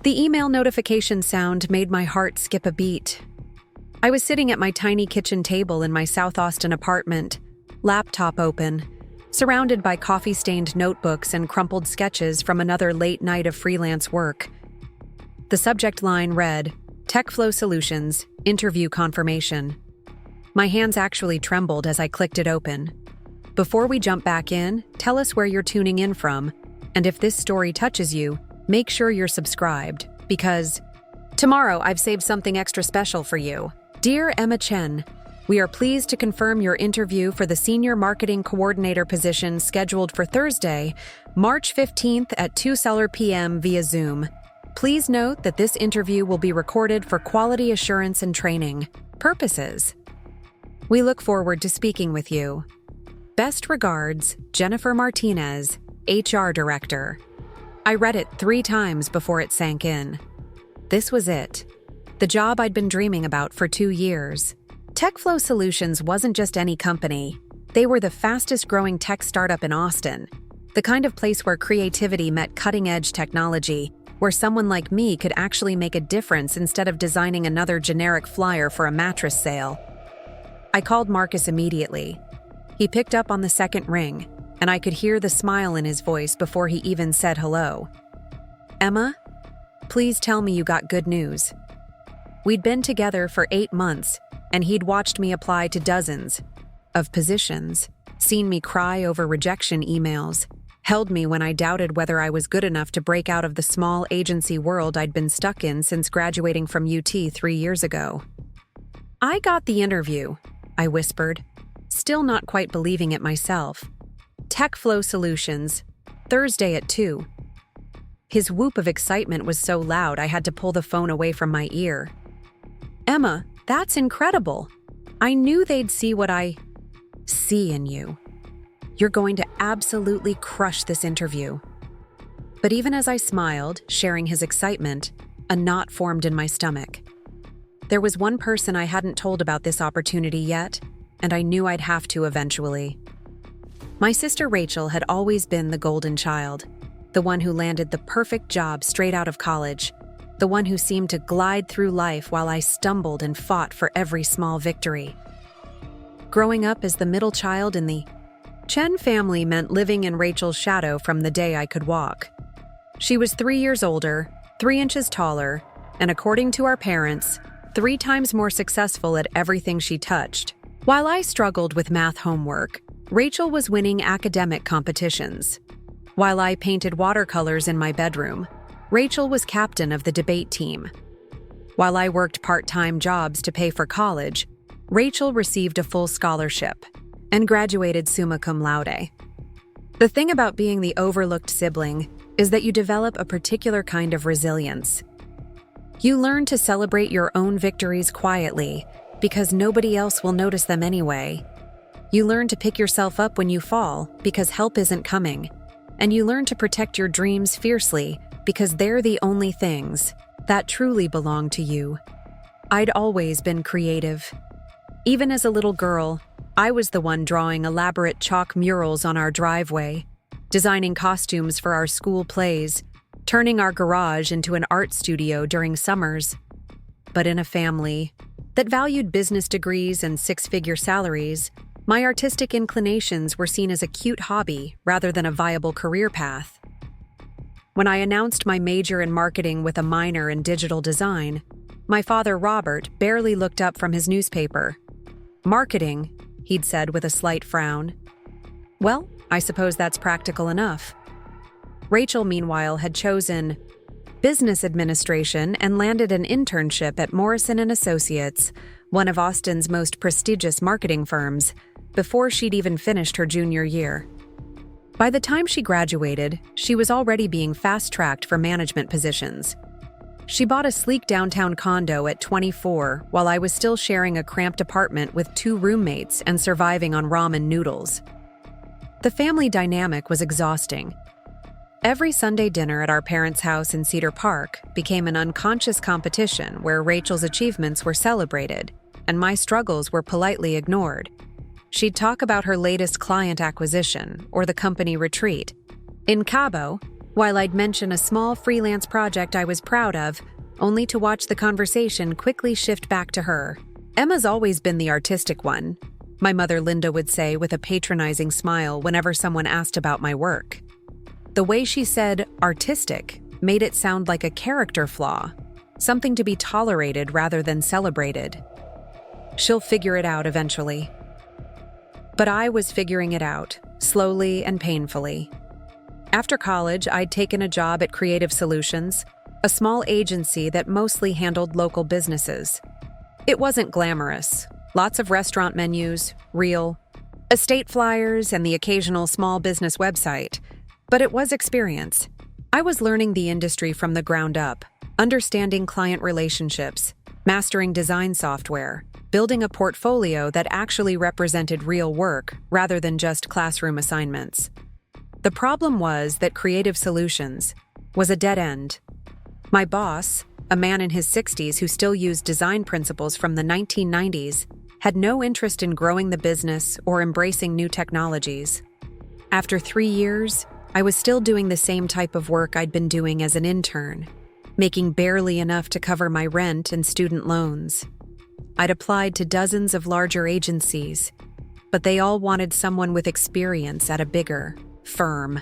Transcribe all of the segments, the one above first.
The email notification sound made my heart skip a beat. I was sitting at my tiny kitchen table in my South Austin apartment, laptop open, surrounded by coffee-stained notebooks and crumpled sketches from another late night of freelance work. The subject line read, TechFlow Solutions, Interview Confirmation. My hands actually trembled as I clicked it open. Before we jump back in, tell us where you're tuning in from, and if this story touches you, make sure you're subscribed, because tomorrow I've saved something extra special for you. Dear Emma Chen, we are pleased to confirm your interview for the Senior Marketing Coordinator position scheduled for Thursday, March 15th at 2 p.m. via Zoom. Please note that this interview will be recorded for quality assurance and training purposes. We look forward to speaking with you. Best regards, Jennifer Martinez, HR Director. I read it 3 times before it sank in. This was it. The job I'd been dreaming about for 2 years. TechFlow Solutions wasn't just any company. They were the fastest-growing tech startup in Austin. The kind of place where creativity met cutting-edge technology, where someone like me could actually make a difference instead of designing another generic flyer for a mattress sale. I called Marcus immediately. He picked up on the second ring, and I could hear the smile in his voice before he even said hello. Emma, please tell me you got good news. We'd been together for 8 months, and he'd watched me apply to dozens of positions, seen me cry over rejection emails, held me when I doubted whether I was good enough to break out of the small agency world I'd been stuck in since graduating from UT 3 years ago. I got the interview, I whispered, still not quite believing it myself. TechFlow Solutions, Thursday at 2. His whoop of excitement was so loud I had to pull the phone away from my ear. Emma, that's incredible. I knew they'd see what I see in you. You're going to absolutely crush this interview. But even as I smiled, sharing his excitement, a knot formed in my stomach. There was one person I hadn't told about this opportunity yet, and I knew I'd have to eventually. My sister Rachel had always been the golden child, the one who landed the perfect job straight out of college, the one who seemed to glide through life while I stumbled and fought for every small victory. Growing up as the middle child in the Chen family meant living in Rachel's shadow from the day I could walk. She was 3 years older, 3 inches taller, and according to our parents, 3 times more successful at everything she touched. While I struggled with math homework, Rachel was winning academic competitions. While I painted watercolors in my bedroom, Rachel was captain of the debate team. While I worked part-time jobs to pay for college, Rachel received a full scholarship and graduated summa cum laude. The thing about being the overlooked sibling is that you develop a particular kind of resilience. You learn to celebrate your own victories quietly because nobody else will notice them anyway. You learn to pick yourself up when you fall because help isn't coming. And you learn to protect your dreams fiercely because they're the only things that truly belong to you. I'd always been creative. Even as a little girl, I was the one drawing elaborate chalk murals on our driveway, designing costumes for our school plays, turning our garage into an art studio during summers. But in a family that valued business degrees and 6-figure salaries, my artistic inclinations were seen as a cute hobby rather than a viable career path. When I announced my major in marketing with a minor in digital design, my father Robert barely looked up from his newspaper. Marketing, he'd said with a slight frown. Well, I suppose that's practical enough. Rachel, meanwhile, had chosen business administration and landed an internship at Morrison & Associates, one of Austin's most prestigious marketing firms, before she'd even finished her junior year. By the time she graduated, she was already being fast-tracked for management positions. She bought a sleek downtown condo at 24 while I was still sharing a cramped apartment with 2 roommates and surviving on ramen noodles. The family dynamic was exhausting. Every Sunday dinner at our parents' house in Cedar Park became an unconscious competition where Rachel's achievements were celebrated and my struggles were politely ignored. She'd talk about her latest client acquisition or the company retreat. In Cabo, while I'd mention a small freelance project I was proud of, only to watch the conversation quickly shift back to her. "Emma's always been the artistic one," my mother Linda would say with a patronizing smile whenever someone asked about my work. The way she said artistic made it sound like a character flaw, something to be tolerated rather than celebrated. "She'll figure it out eventually." But I was figuring it out, slowly and painfully. After college, I'd taken a job at TechFlow Solutions, a small agency that mostly handled local businesses. It wasn't glamorous. Lots of restaurant menus, real estate flyers, and the occasional small business website. But it was experience. I was learning the industry from the ground up, understanding client relationships, mastering design software, building a portfolio that actually represented real work rather than just classroom assignments. The problem was that TechFlow Solutions was a dead end. My boss, a man in his 60s who still used design principles from the 1990s, had no interest in growing the business or embracing new technologies. After 3 years, I was still doing the same type of work I'd been doing as an intern, making barely enough to cover my rent and student loans. I'd applied to dozens of larger agencies, but they all wanted someone with experience at a bigger firm.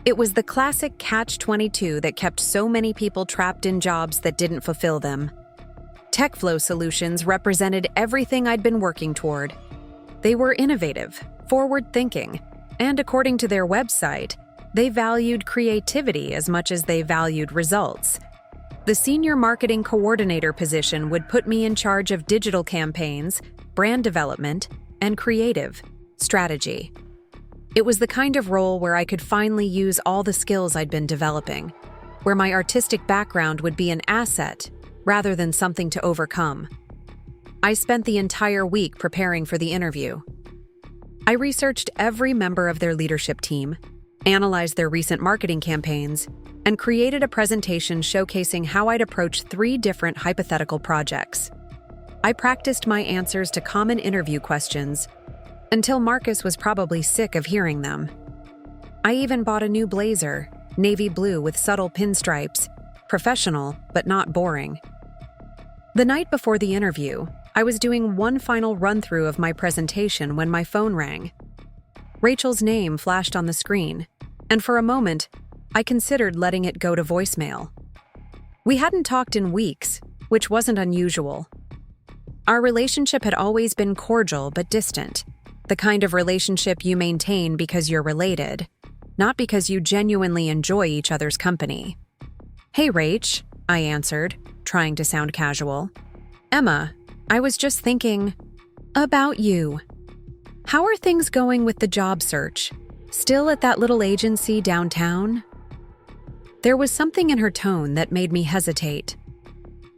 It was the classic catch-22 that kept so many people trapped in jobs that didn't fulfill them. TechFlow Solutions represented everything I'd been working toward. They were innovative, forward-thinking, and according to their website, they valued creativity as much as they valued results. The senior marketing coordinator position would put me in charge of digital campaigns, brand development, and creative strategy. It was the kind of role where I could finally use all the skills I'd been developing, where my artistic background would be an asset rather than something to overcome. I spent the entire week preparing for the interview. I researched every member of their leadership team, analyzed their recent marketing campaigns, and created a presentation showcasing how I'd approach 3 different hypothetical projects. I practiced my answers to common interview questions until Marcus was probably sick of hearing them. I even bought a new blazer, navy blue with subtle pinstripes, professional but not boring. The night before the interview, I was doing one final run-through of my presentation when my phone rang. Rachel's name flashed on the screen, and for a moment, I considered letting it go to voicemail. We hadn't talked in weeks, which wasn't unusual. Our relationship had always been cordial but distant, the kind of relationship you maintain because you're related, not because you genuinely enjoy each other's company. "Hey, Rach," I answered, trying to sound casual. "Emma, I was just thinking about you. How are things going with the job search? Still at that little agency downtown?" There was something in her tone that made me hesitate.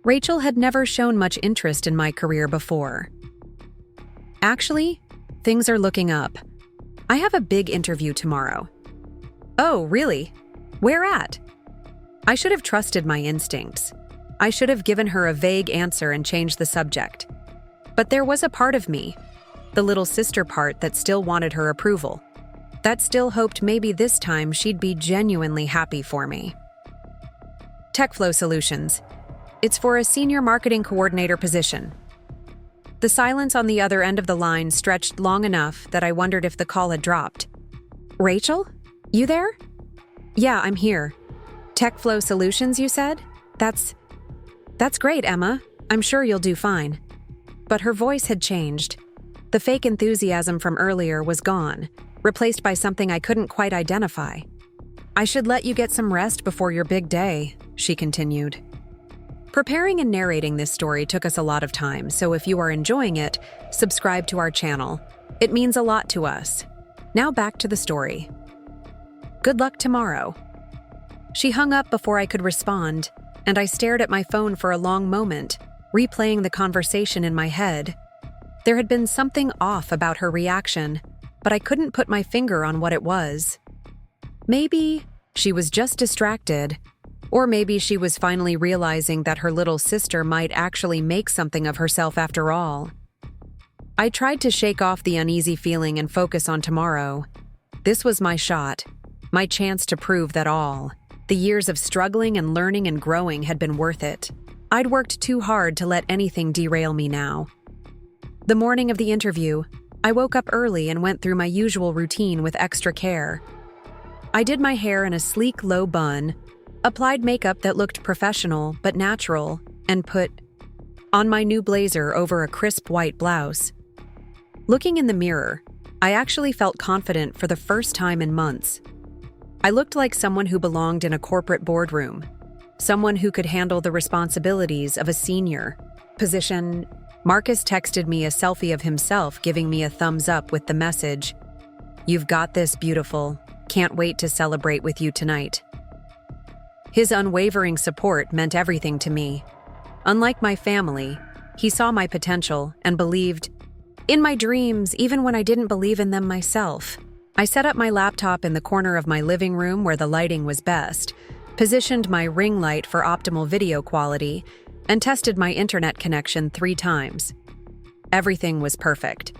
Rachel had never shown much interest in my career before. "Actually, things are looking up. I have a big interview tomorrow." "Oh, really? Where at?" I should have trusted my instincts. I should have given her a vague answer and changed the subject. But there was a part of me, the little sister part, that still wanted her approval. That still hoped maybe this time she'd be genuinely happy for me. TechFlow Solutions. It's for a senior marketing coordinator position. The silence on the other end of the line stretched long enough that I wondered if the call had dropped. "Rachel? You there?" "Yeah, I'm here. TechFlow Solutions, you said? That's great, Emma. I'm sure you'll do fine." But her voice had changed. The fake enthusiasm from earlier was gone, replaced by something I couldn't quite identify. "I should let you get some rest before your big day," she continued. Preparing and narrating this story took us a lot of time, so if you are enjoying it, subscribe to our channel. It means a lot to us. Now back to the story. "Good luck tomorrow." She hung up before I could respond, and I stared at my phone for a long moment, replaying the conversation in my head. There had been something off about her reaction, but I couldn't put my finger on what it was. Maybe she was just distracted, or maybe she was finally realizing that her little sister might actually make something of herself after all. I tried to shake off the uneasy feeling and focus on tomorrow. This was my shot, my chance to prove that all The years of struggling and learning and growing had been worth it. I'd worked too hard to let anything derail me now. The morning of the interview, I woke up early and went through my usual routine with extra care. I did my hair in a sleek, low bun, applied makeup that looked professional but natural, and put on my new blazer over a crisp white blouse. Looking in the mirror, I actually felt confident for the first time in months. I looked like someone who belonged in a corporate boardroom, someone who could handle the responsibilities of a senior position. Marcus texted me a selfie of himself, giving me a thumbs up with the message, "You've got this, beautiful. Can't wait to celebrate with you tonight." His unwavering support meant everything to me. Unlike my family, he saw my potential and believed in my dreams even when I didn't believe in them myself. I set up my laptop in the corner of my living room where the lighting was best, positioned my ring light for optimal video quality, and tested my internet connection 3 times. Everything was perfect.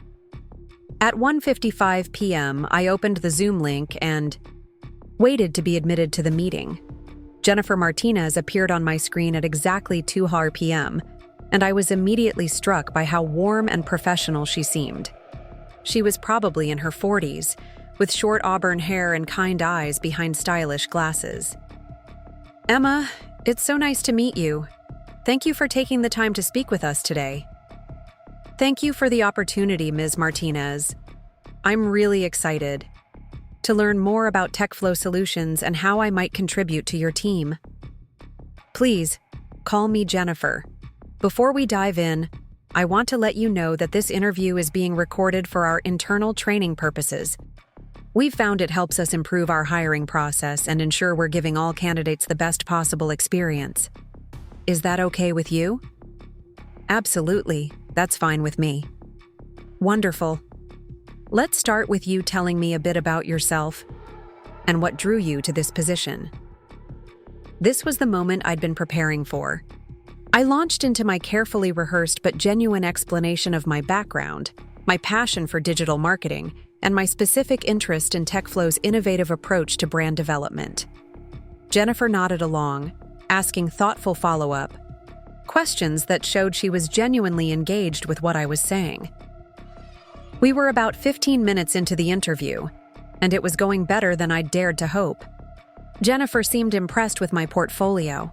At 1:55 p.m., I opened the Zoom link and waited to be admitted to the meeting. Jennifer Martinez appeared on my screen at exactly 2 p.m., and I was immediately struck by how warm and professional she seemed. She was probably in her 40s, with short auburn hair and kind eyes behind stylish glasses. "Emma, it's so nice to meet you. Thank you for taking the time to speak with us today." "Thank you for the opportunity, Ms. Martinez. I'm really excited to learn more about TechFlow Solutions and how I might contribute to your team. Please, call me Jennifer. Before we dive in, I want to let you know that this interview is being recorded for our internal training purposes. We've found it helps us improve our hiring process and ensure we're giving all candidates the best possible experience. Is that okay with you?" "Absolutely. That's fine with me." "Wonderful. Let's start with you telling me a bit about yourself and what drew you to this position." This was the moment I'd been preparing for. I launched into my carefully rehearsed but genuine explanation of my background, my passion for digital marketing, and my specific interest in TechFlow's innovative approach to brand development. Jennifer nodded along, asking thoughtful follow-up questions that showed she was genuinely engaged with what I was saying. We were about 15 minutes into the interview, and it was going better than I'd dared to hope. Jennifer seemed impressed with my portfolio,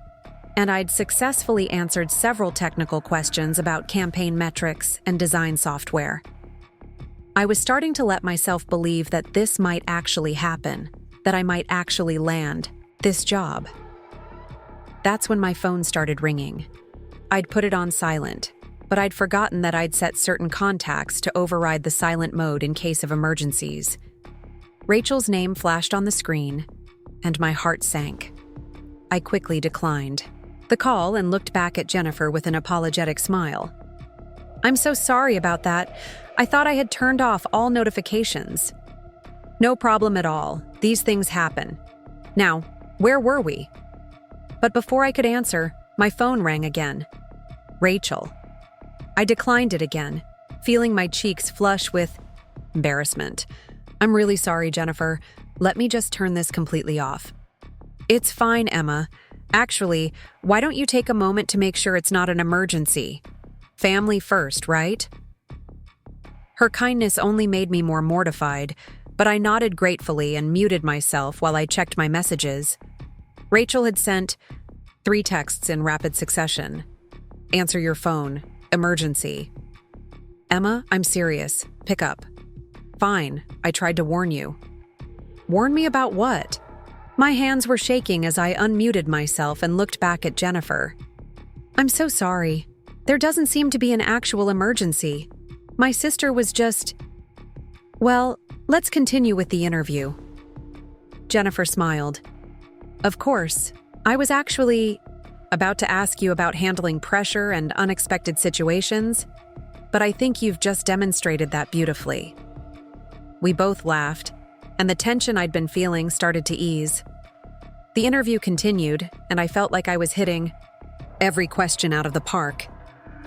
and I'd successfully answered several technical questions about campaign metrics and design software. I was starting to let myself believe that this might actually happen, that I might actually land this job. That's when my phone started ringing. I'd put it on silent, but I'd forgotten that I'd set certain contacts to override the silent mode in case of emergencies. Rachel's name flashed on the screen, and my heart sank. I quickly declined the call and looked back at Jennifer with an apologetic smile. "I'm so sorry about that. I thought I had turned off all notifications." "No problem at all. These things happen. Now, where were we?" But before I could answer, my phone rang again. Rachel. I declined it again, feeling my cheeks flush with embarrassment. "I'm really sorry, Jennifer. Let me just turn this completely off." "It's fine, Emma. Actually, why don't you take a moment to make sure it's not an emergency? Family first, right?" Her kindness only made me more mortified, but I nodded gratefully and muted myself while I checked my messages. Rachel had sent 3 texts in rapid succession. "Answer your phone. Emergency." "Emma, I'm serious. Pick up." "Fine. I tried to warn you." "Warn me about what?" My hands were shaking as I unmuted myself and looked back at Jennifer. "I'm so sorry. There doesn't seem to be an actual emergency. My sister was just... Well, let's continue with the interview." Jennifer smiled. "Of course. I was actually about to ask you about handling pressure and unexpected situations, but I think you've just demonstrated that beautifully." We both laughed, and the tension I'd been feeling started to ease. The interview continued, and I felt like I was hitting every question out of the park.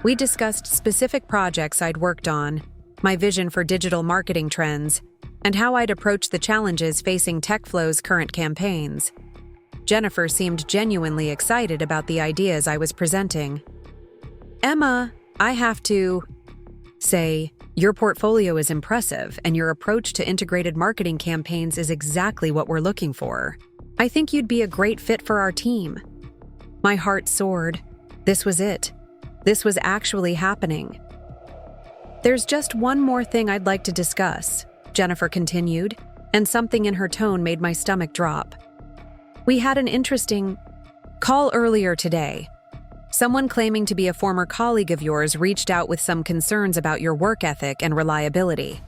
We discussed specific projects I'd worked on, my vision for digital marketing trends, and how I'd approach the challenges facing TechFlow's current campaigns. Jennifer seemed genuinely excited about the ideas I was presenting. Emma, I have to say, your portfolio is impressive, and your approach to integrated marketing campaigns is exactly what we're looking for. I think you'd be a great fit for our team. My heart soared. This was it. This was actually happening. There's just one more thing I'd like to discuss, Jennifer continued, and something in her tone made my stomach drop. We had an interesting call earlier today. Someone claiming to be a former colleague of yours reached out with some concerns about your work ethic and reliability.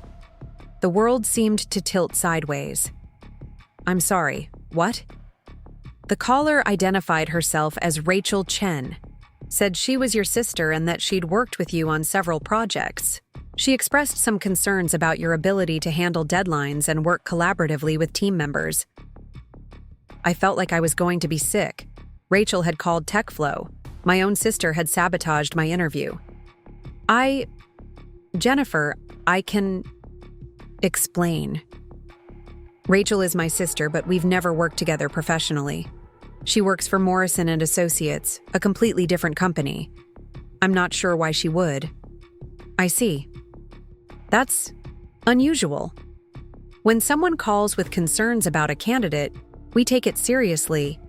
The world seemed to tilt sideways. I'm sorry, what? The caller identified herself as Rachel Chen, said she was your sister and that she'd worked with you on several projects. She expressed some concerns about your ability to handle deadlines and work collaboratively with team members. I felt like I was going to be sick. Rachel had called TechFlow. My own sister had sabotaged my interview. Jennifer, I can explain. Rachel is my sister, but we've never worked together professionally. She works for Morrison & Associates, a completely different company. I'm not sure why she would. I see. That's unusual. When someone calls with concerns about a candidate, we take it seriously.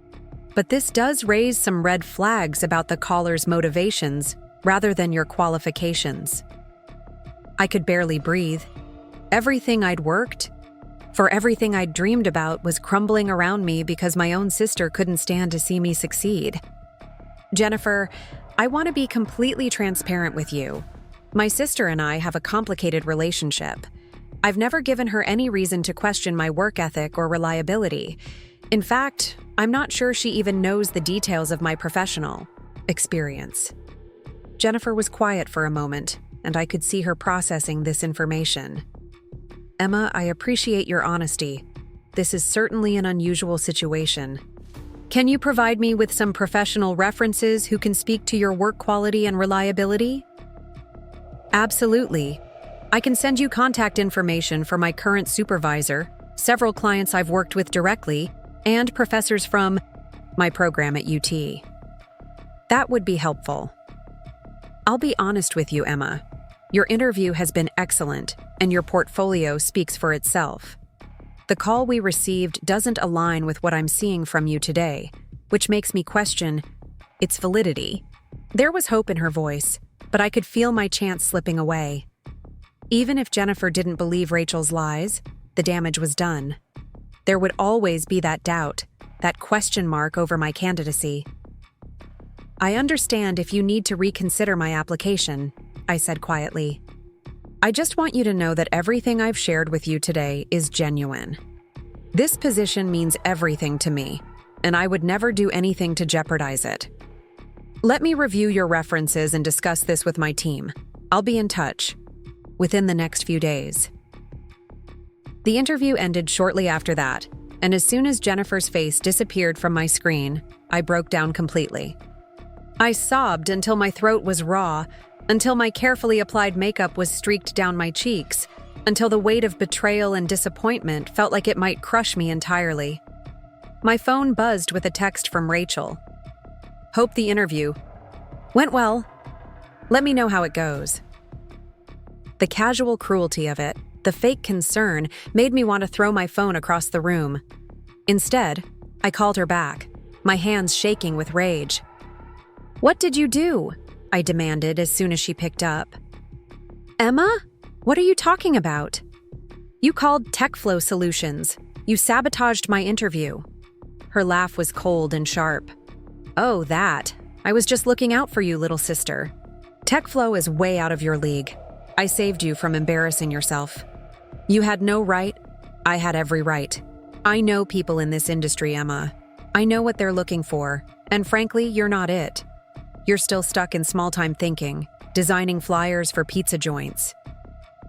But this does raise some red flags about the caller's motivations rather than your qualifications. I could barely breathe. Everything I'd worked for, everything I'd dreamed about was crumbling around me because my own sister couldn't stand to see me succeed. Jennifer, I want to be completely transparent with you. My sister and I have a complicated relationship. I've never given her any reason to question my work ethic or reliability. In fact, I'm not sure she even knows the details of my professional experience. Jennifer was quiet for a moment, and I could see her processing this information. Emma, I appreciate your honesty. This is certainly an unusual situation. Can you provide me with some professional references who can speak to your work quality and reliability? Absolutely. I can send you contact information for my current supervisor, several clients I've worked with directly, and professors from my program at UT. That would be helpful. I'll be honest with you, Emma. Your interview has been excellent, and your portfolio speaks for itself. The call we received doesn't align with what I'm seeing from you today, which makes me question its validity. There was hope in her voice, but I could feel my chance slipping away. Even if Jennifer didn't believe Rachel's lies, the damage was done. There would always be that doubt, that question mark over my candidacy. I understand if you need to reconsider my application, I said quietly. I just want you to know that everything I've shared with you today is genuine. This position means everything to me, and I would never do anything to jeopardize it. Let me review your references and discuss this with my team. I'll be in touch within the next few days. The interview ended shortly after that, and as soon as Jennifer's face disappeared from my screen, I broke down completely. I sobbed until my throat was raw, until my carefully applied makeup was streaked down my cheeks, until the weight of betrayal and disappointment felt like it might crush me entirely. My phone buzzed with a text from Rachel. Hope the interview went well. Let me know how it goes. The casual cruelty of it, the fake concern, made me want to throw my phone across the room. Instead, I called her back, my hands shaking with rage. What did you do? I demanded as soon as she picked up. Emma? What are you talking about? You called TechFlow Solutions. You sabotaged my interview. Her laugh was cold and sharp. Oh, that. I was just looking out for you, little sister. TechFlow is way out of your league. I saved you from embarrassing yourself. You had no right. I had every right. I know people in this industry, Emma. I know what they're looking for, and frankly, you're not it. You're still stuck in small-time thinking, designing flyers for pizza joints.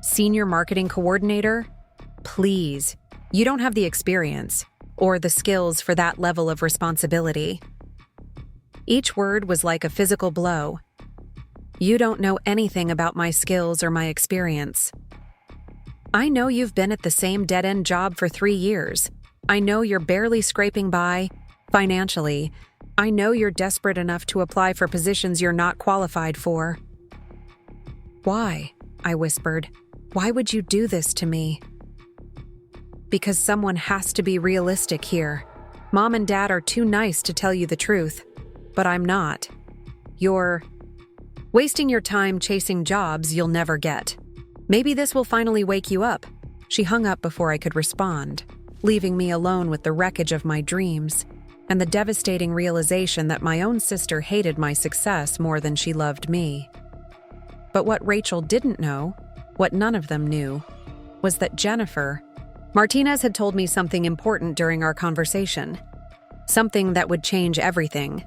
Senior marketing coordinator? Please, you don't have the experience or the skills for that level of responsibility. Each word was like a physical blow. You don't know anything about my skills or my experience. I know you've been at the same dead-end job for 3 years. I know you're barely scraping by, Financially, I know you're desperate enough to apply for positions you're not qualified for. Why? I whispered. Why would you do this to me? Because someone has to be realistic here. Mom and Dad are too nice to tell you the truth, but I'm not. You're wasting your time chasing jobs you'll never get. Maybe this will finally wake you up. She hung up before I could respond, leaving me alone with the wreckage of my dreams and the devastating realization that my own sister hated my success more than she loved me. But what Rachel didn't know, what none of them knew, was that Jennifer, Martinez had told me something important during our conversation. Something that would change everything.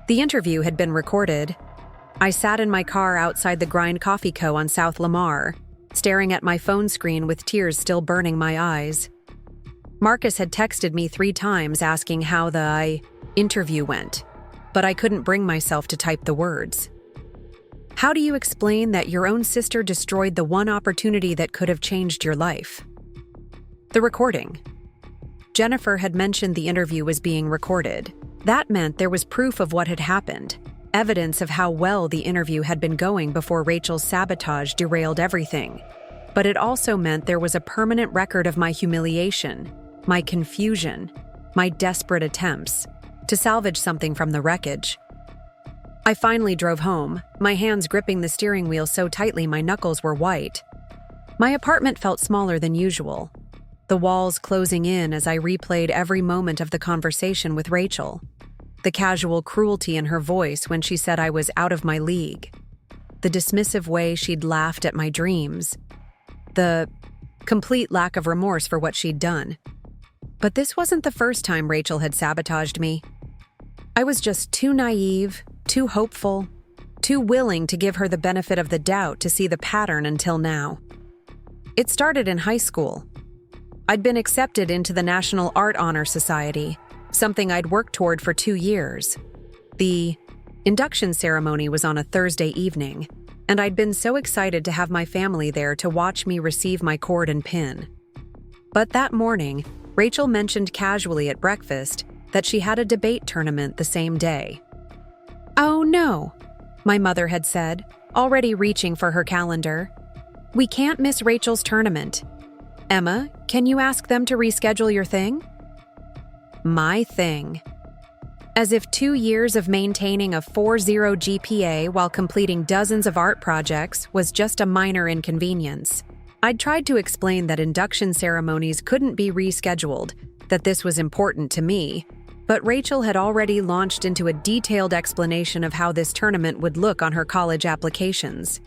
The interview had been recorded. I sat in my car outside the Grind Coffee Co. on South Lamar, staring at my phone screen with tears still burning my eyes. Marcus had texted me 3 times asking how the interview went, but I couldn't bring myself to type the words. How do you explain that your own sister destroyed the one opportunity that could have changed your life? The recording. Jennifer had mentioned the interview was being recorded. That meant there was proof of what had happened, evidence of how well the interview had been going before Rachel's sabotage derailed everything. But it also meant there was a permanent record of my humiliation, my confusion, my desperate attempts to salvage something from the wreckage. I finally drove home, my hands gripping the steering wheel so tightly my knuckles were white. My apartment felt smaller than usual, the walls closing in as I replayed every moment of the conversation with Rachel. The casual cruelty in her voice when she said I was out of my league. The dismissive way she'd laughed at my dreams. The complete lack of remorse for what she'd done. But this wasn't the first time Rachel had sabotaged me. I was just too naive, too hopeful, too willing to give her the benefit of the doubt to see the pattern until now. It started in high school. I'd been accepted into the National Art Honor Society, something I'd worked toward for 2 years. The induction ceremony was on a Thursday evening, and I'd been so excited to have my family there to watch me receive my cord and pin. But that morning, Rachel mentioned casually at breakfast that she had a debate tournament the same day. "Oh no," my mother had said, already reaching for her calendar. "We can't miss Rachel's tournament. Emma, can you ask them to reschedule your thing?" My thing. As if 2 years of maintaining a 4.0 GPA while completing dozens of art projects was just a minor inconvenience. I'd tried to explain that induction ceremonies couldn't be rescheduled, that this was important to me, but Rachel had already launched into a detailed explanation of how this tournament would look on her college applications.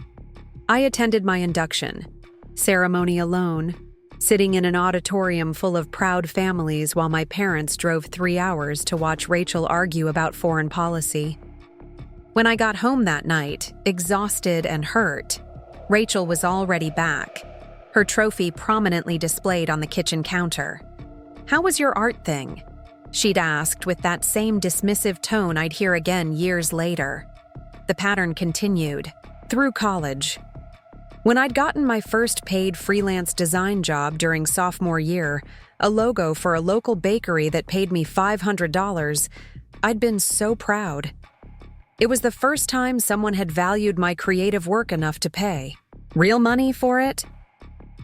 I attended my induction ceremony alone, sitting in an auditorium full of proud families while my parents drove 3 hours to watch Rachel argue about foreign policy. When I got home that night, exhausted and hurt, Rachel was already back, her trophy prominently displayed on the kitchen counter. "How was your art thing?" she'd asked with that same dismissive tone I'd hear again years later. The pattern continued, through college. When I'd gotten my first paid freelance design job during sophomore year, a logo for a local bakery that paid me $500, I'd been so proud. It was the first time someone had valued my creative work enough to pay. Real money for it?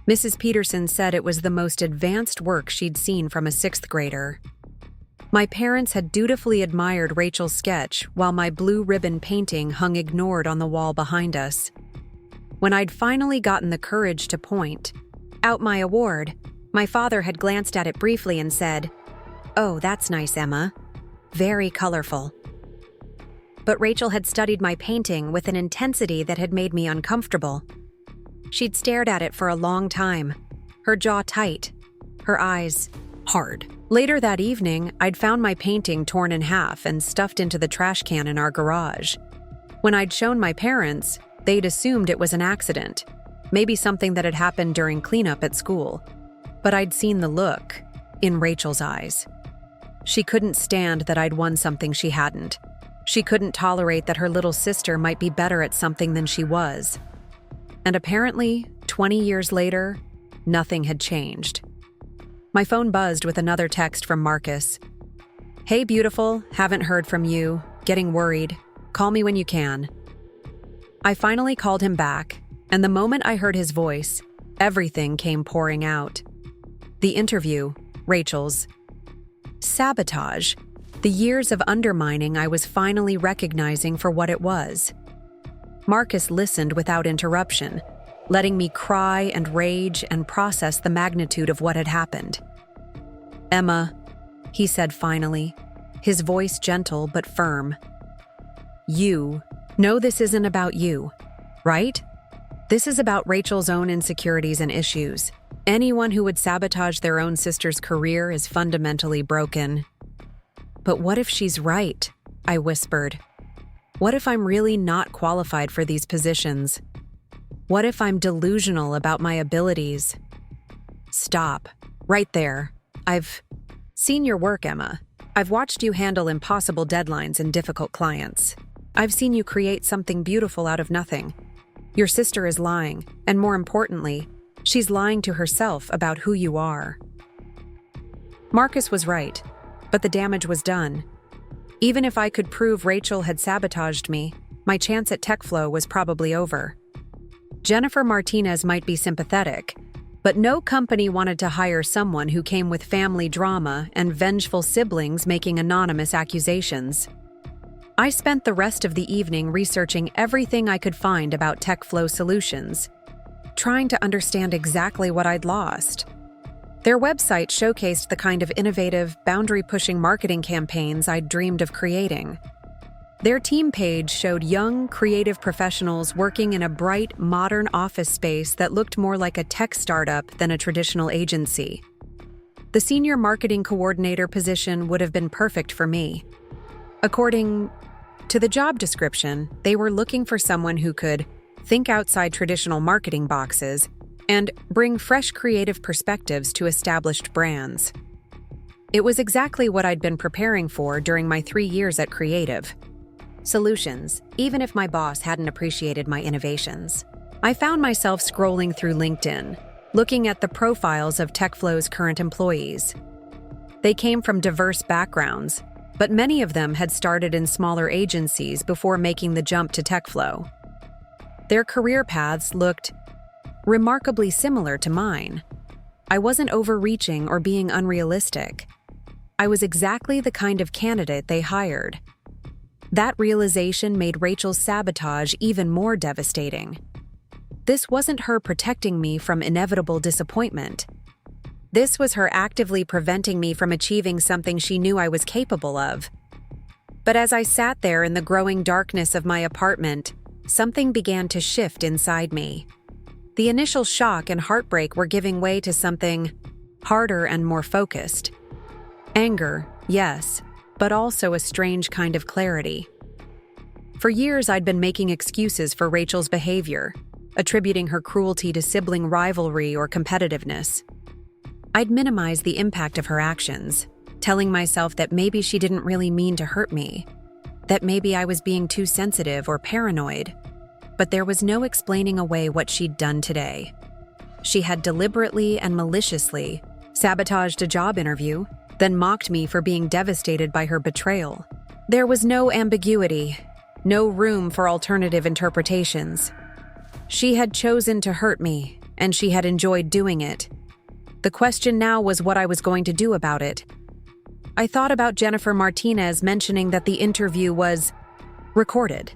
Mrs. Peterson said it was the most advanced work she'd seen from a 6th grader. My parents had dutifully admired Rachel's sketch while my blue ribbon painting hung ignored on the wall behind us. When I'd finally gotten the courage to point out my award, my father had glanced at it briefly and said, "Oh, that's nice, Emma. Very colorful." But Rachel had studied my painting with an intensity that had made me uncomfortable. She'd stared at it for a long time, her jaw tight, her eyes hard. Later that evening, I'd found my painting torn in half and stuffed into the trash can in our garage. When I'd shown my parents, they'd assumed it was an accident, maybe something that had happened during cleanup at school. But I'd seen the look in Rachel's eyes. She couldn't stand that I'd won something she hadn't. She couldn't tolerate that her little sister might be better at something than she was. And apparently, 20 years later, nothing had changed. My phone buzzed with another text from Marcus. Hey, beautiful, haven't heard from you. Getting worried. Call me when you can. I finally called him back, and the moment I heard his voice, everything came pouring out. The interview, Rachel's. Sabotage. The years of undermining I was finally recognizing for what it was. Marcus listened without interruption, letting me cry and rage and process the magnitude of what had happened. Emma, he said finally, his voice gentle but firm. You know this isn't about you, right? This is about Rachel's own insecurities and issues. Anyone who would sabotage their own sister's career is fundamentally broken. But what if she's right? I whispered. What if I'm really not qualified for these positions? What if I'm delusional about my abilities? Stop. Right there. I've seen your work, Emma. I've watched you handle impossible deadlines and difficult clients. I've seen you create something beautiful out of nothing. Your sister is lying, and more importantly, she's lying to herself about who you are. Marcus was right, but the damage was done. Even if I could prove Rachel had sabotaged me, my chance at TechFlow was probably over. Jennifer Martinez might be sympathetic, but no company wanted to hire someone who came with family drama and vengeful siblings making anonymous accusations. I spent the rest of the evening researching everything I could find about TechFlow Solutions, trying to understand exactly what I'd lost. Their website showcased the kind of innovative, boundary-pushing marketing campaigns I'd dreamed of creating. Their team page showed young, creative professionals working in a bright, modern office space that looked more like a tech startup than a traditional agency. The senior marketing coordinator position would have been perfect for me. According to the job description, they were looking for someone who could think outside traditional marketing boxes and bring fresh creative perspectives to established brands. It was exactly what I'd been preparing for during my 3 years at Creative Solutions, even if my boss hadn't appreciated my innovations. I found myself scrolling through LinkedIn, looking at the profiles of TechFlow's current employees. They came from diverse backgrounds, but many of them had started in smaller agencies before making the jump to TechFlow. Their career paths looked remarkably similar to mine. I wasn't overreaching or being unrealistic. I was exactly the kind of candidate they hired. That realization made Rachel's sabotage even more devastating. This wasn't her protecting me from inevitable disappointment. This was her actively preventing me from achieving something she knew I was capable of. But as I sat there in the growing darkness of my apartment, something began to shift inside me. The initial shock and heartbreak were giving way to something harder and more focused. Anger, yes, but also a strange kind of clarity. For years, I'd been making excuses for Rachel's behavior, attributing her cruelty to sibling rivalry or competitiveness. I'd minimized the impact of her actions, telling myself that maybe she didn't really mean to hurt me, that maybe I was being too sensitive or paranoid. But there was no explaining away what she'd done today. She had deliberately and maliciously sabotaged a job interview, then mocked me for being devastated by her betrayal. There was no ambiguity, no room for alternative interpretations. She had chosen to hurt me, and she had enjoyed doing it. The question now was what I was going to do about it. I thought about Jennifer Martinez mentioning that the interview was recorded.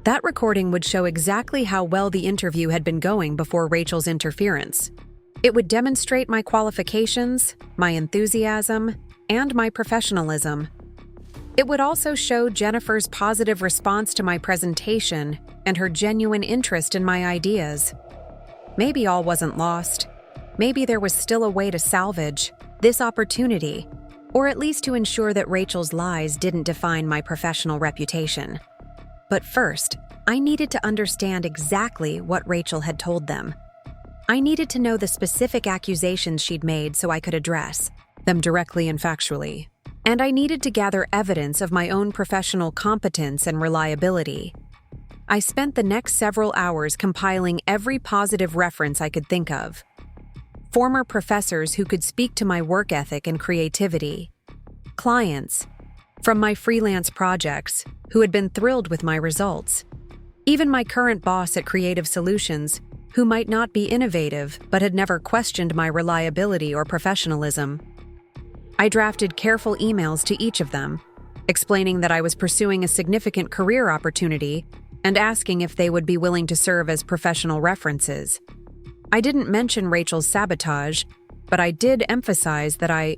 That recording would show exactly how well the interview had been going before Rachel's interference. It would demonstrate my qualifications, my enthusiasm, and my professionalism. It would also show Jennifer's positive response to my presentation and her genuine interest in my ideas. Maybe all wasn't lost. Maybe there was still a way to salvage this opportunity, or at least to ensure that Rachel's lies didn't define my professional reputation. But first, I needed to understand exactly what Rachel had told them. I needed to know the specific accusations she'd made so I could address them directly and factually. And I needed to gather evidence of my own professional competence and reliability. I spent the next several hours compiling every positive reference I could think of. Former professors who could speak to my work ethic and creativity. Clients, from my freelance projects, who had been thrilled with my results. Even my current boss at Creative Solutions, who might not be innovative but had never questioned my reliability or professionalism. I drafted careful emails to each of them, explaining that I was pursuing a significant career opportunity and asking if they would be willing to serve as professional references. I didn't mention Rachel's sabotage, but I did emphasize that I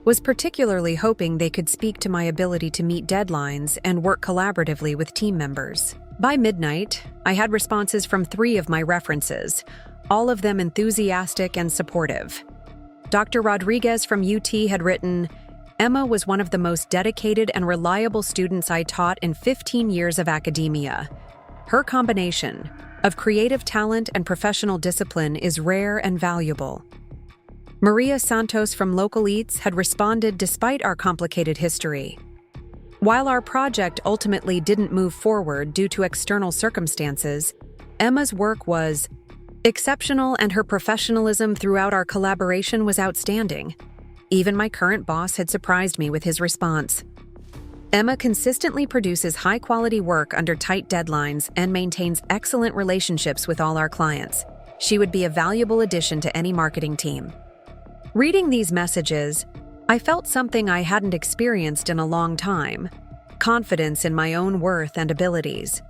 was particularly hoping they could speak to my ability to meet deadlines and work collaboratively with team members. By midnight, I had responses from 3 of my references, all of them enthusiastic and supportive. Dr. Rodriguez from UT had written, "Emma was one of the most dedicated and reliable students I taught in 15 years of academia. Her combination of creative talent and professional discipline is rare and valuable." Maria Santos from Local Eats had responded despite our complicated history. While our project ultimately didn't move forward due to external circumstances, Emma's work was exceptional and her professionalism throughout our collaboration was outstanding. Even my current boss had surprised me with his response. Emma consistently produces high-quality work under tight deadlines and maintains excellent relationships with all our clients. She would be a valuable addition to any marketing team. Reading these messages, I felt something I hadn't experienced in a long time: confidence in my own worth and abilities.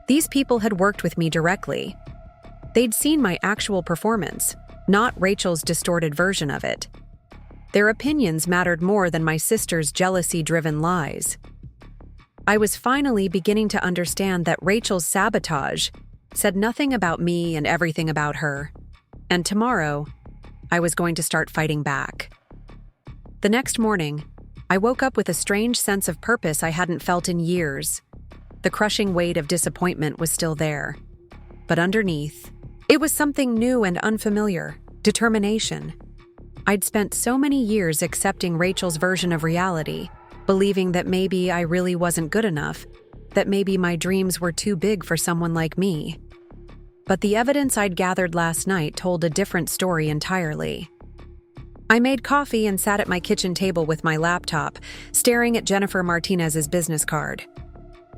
These people had worked with me directly. They'd seen my actual performance, not Rachel's distorted version of it. Their opinions mattered more than my sister's jealousy-driven lies. I was finally beginning to understand that Rachel's sabotage said nothing about me and everything about her. And tomorrow, I was going to start fighting back. The next morning, I woke up with a strange sense of purpose I hadn't felt in years. The crushing weight of disappointment was still there. But underneath, it was something new and unfamiliar: determination. I'd spent so many years accepting Rachel's version of reality, believing that maybe I really wasn't good enough, that maybe my dreams were too big for someone like me. But the evidence I'd gathered last night told a different story entirely. I made coffee and sat at my kitchen table with my laptop, staring at Jennifer Martinez's business card.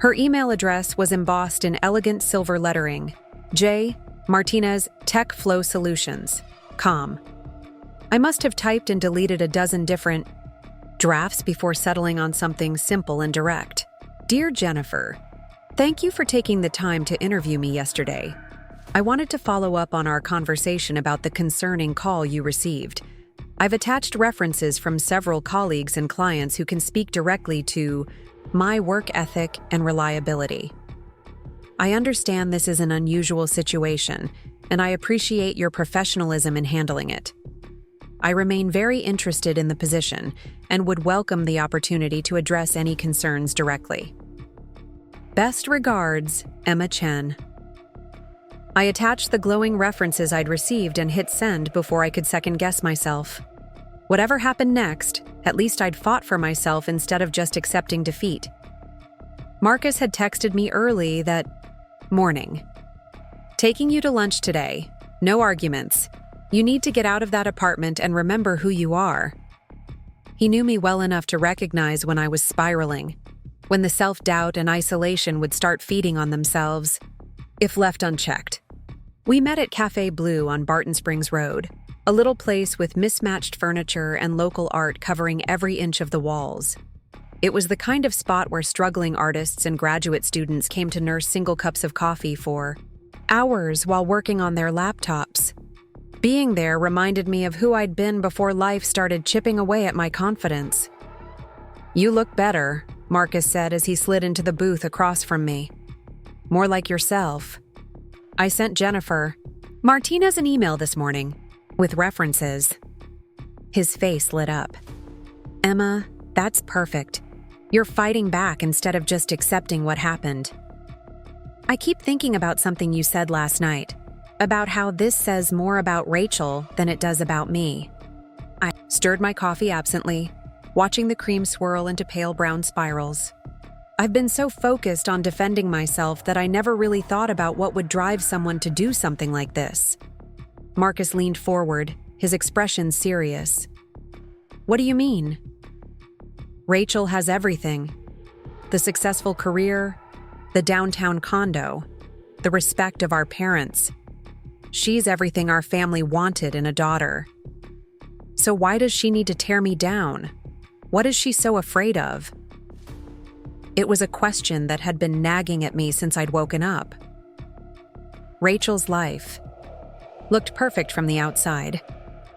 Her email address was embossed in elegant silver lettering: J. Martinez, TechFlow Solutions, com. I must have typed and deleted a dozen different drafts before settling on something simple and direct. Dear Jennifer, thank you for taking the time to interview me yesterday. I wanted to follow up on our conversation about the concerning call you received. I've attached references from several colleagues and clients who can speak directly to my work ethic and reliability. I understand this is an unusual situation, and I appreciate your professionalism in handling it. I remain very interested in the position and would welcome the opportunity to address any concerns directly. Best regards, Emma Chen. I attached the glowing references I'd received and hit send before I could second-guess myself. Whatever happened next, at least I'd fought for myself instead of just accepting defeat. Marcus had texted me early that morning. Taking you to lunch today. No arguments. You need to get out of that apartment and remember who you are. He knew me well enough to recognize when I was spiraling, when the self-doubt and isolation would start feeding on themselves, if left unchecked. We met at Café Blue on Barton Springs Road, a little place with mismatched furniture and local art covering every inch of the walls. It was the kind of spot where struggling artists and graduate students came to nurse single cups of coffee for hours while working on their laptops. Being there reminded me of who I'd been before life started chipping away at my confidence. You look better, Marcus said as he slid into the booth across from me. More like yourself. I sent Jennifer Martinez an email this morning with references. His face lit up. Emma, that's perfect. You're fighting back instead of just accepting what happened. I keep thinking about something you said last night, about how this says more about Rachel than it does about me. I stirred my coffee absently, watching the cream swirl into pale brown spirals. I've been so focused on defending myself that I never really thought about what would drive someone to do something like this. Marcus leaned forward, his expression serious. What do you mean? Rachel has everything: the successful career, the downtown condo, the respect of our parents. She's everything our family wanted in a daughter. So why does she need to tear me down? What is she so afraid of? It was a question that had been nagging at me since I'd woken up. Rachel's life looked perfect from the outside.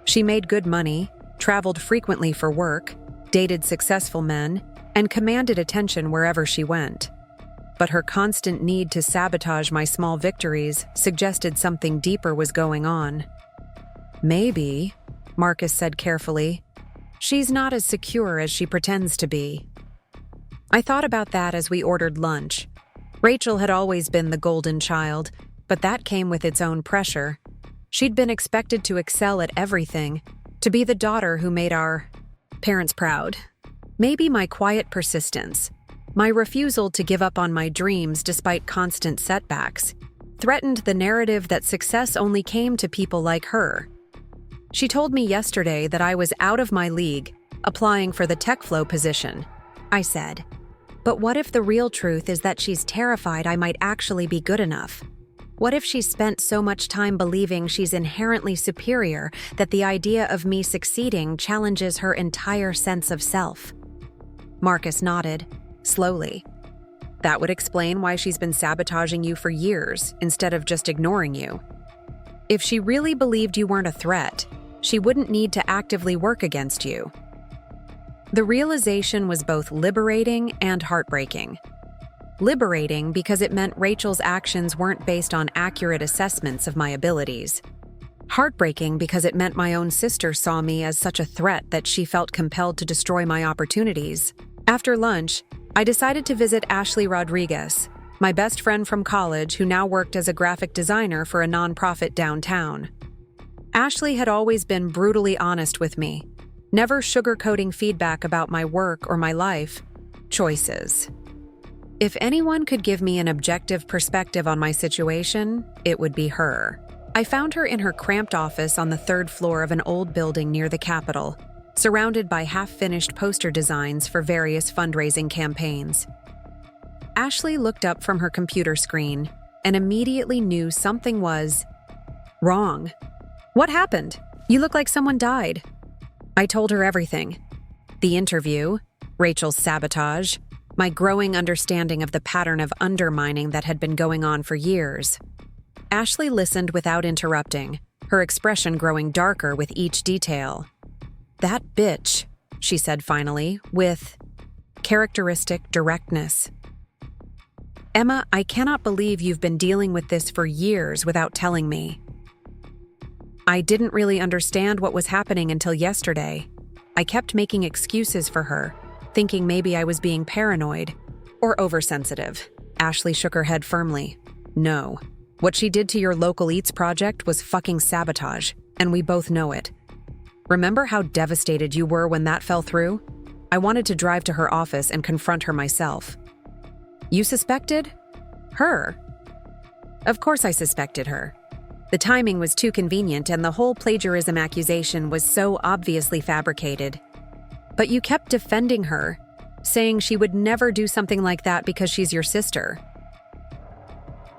She made good money, traveled frequently for work, dated successful men, and commanded attention wherever she went. But her constant need to sabotage my small victories suggested something deeper was going on. Maybe, Marcus said carefully, she's not as secure as she pretends to be. I thought about that as we ordered lunch. Rachel had always been the golden child, but that came with its own pressure. She'd been expected to excel at everything, to be the daughter who made our parents proud. Maybe my quiet persistence, my refusal to give up on my dreams despite constant setbacks, threatened the narrative that success only came to people like her. She told me yesterday that I was out of my league, applying for the TechFlow position. I said, but what if the real truth is that she's terrified I might actually be good enough? What if she's spent so much time believing she's inherently superior that the idea of me succeeding challenges her entire sense of self? Marcus nodded, slowly. That would explain why she's been sabotaging you for years instead of just ignoring you. If she really believed you weren't a threat, she wouldn't need to actively work against you. The realization was both liberating and heartbreaking. Liberating because it meant Rachel's actions weren't based on accurate assessments of my abilities. Heartbreaking because it meant my own sister saw me as such a threat that she felt compelled to destroy my opportunities. After lunch, I decided to visit Ashley Rodriguez, my best friend from college who now worked as a graphic designer for a nonprofit downtown. Ashley had always been brutally honest with me, never sugarcoating feedback about my work or my life choices. If anyone could give me an objective perspective on my situation, it would be her. I found her in her cramped office on the third floor of an old building near the Capitol, surrounded by half-finished poster designs for various fundraising campaigns. Ashley looked up from her computer screen and immediately knew something was wrong. What happened? You look like someone died. I told her everything. The interview, Rachel's sabotage, my growing understanding of the pattern of undermining that had been going on for years. Ashley listened without interrupting, her expression growing darker with each detail. That bitch, she said finally, with characteristic directness. Emma, I cannot believe you've been dealing with this for years without telling me. I didn't really understand what was happening until yesterday. I kept making excuses for her, thinking maybe I was being paranoid or oversensitive. Ashley shook her head firmly. No. What she did to your local eats project was fucking sabotage, and we both know it. Remember how devastated you were when that fell through? I wanted to drive to her office and confront her myself. You suspected? Her? Of course I suspected her. The timing was too convenient and the whole plagiarism accusation was so obviously fabricated. But you kept defending her, saying she would never do something like that because she's your sister.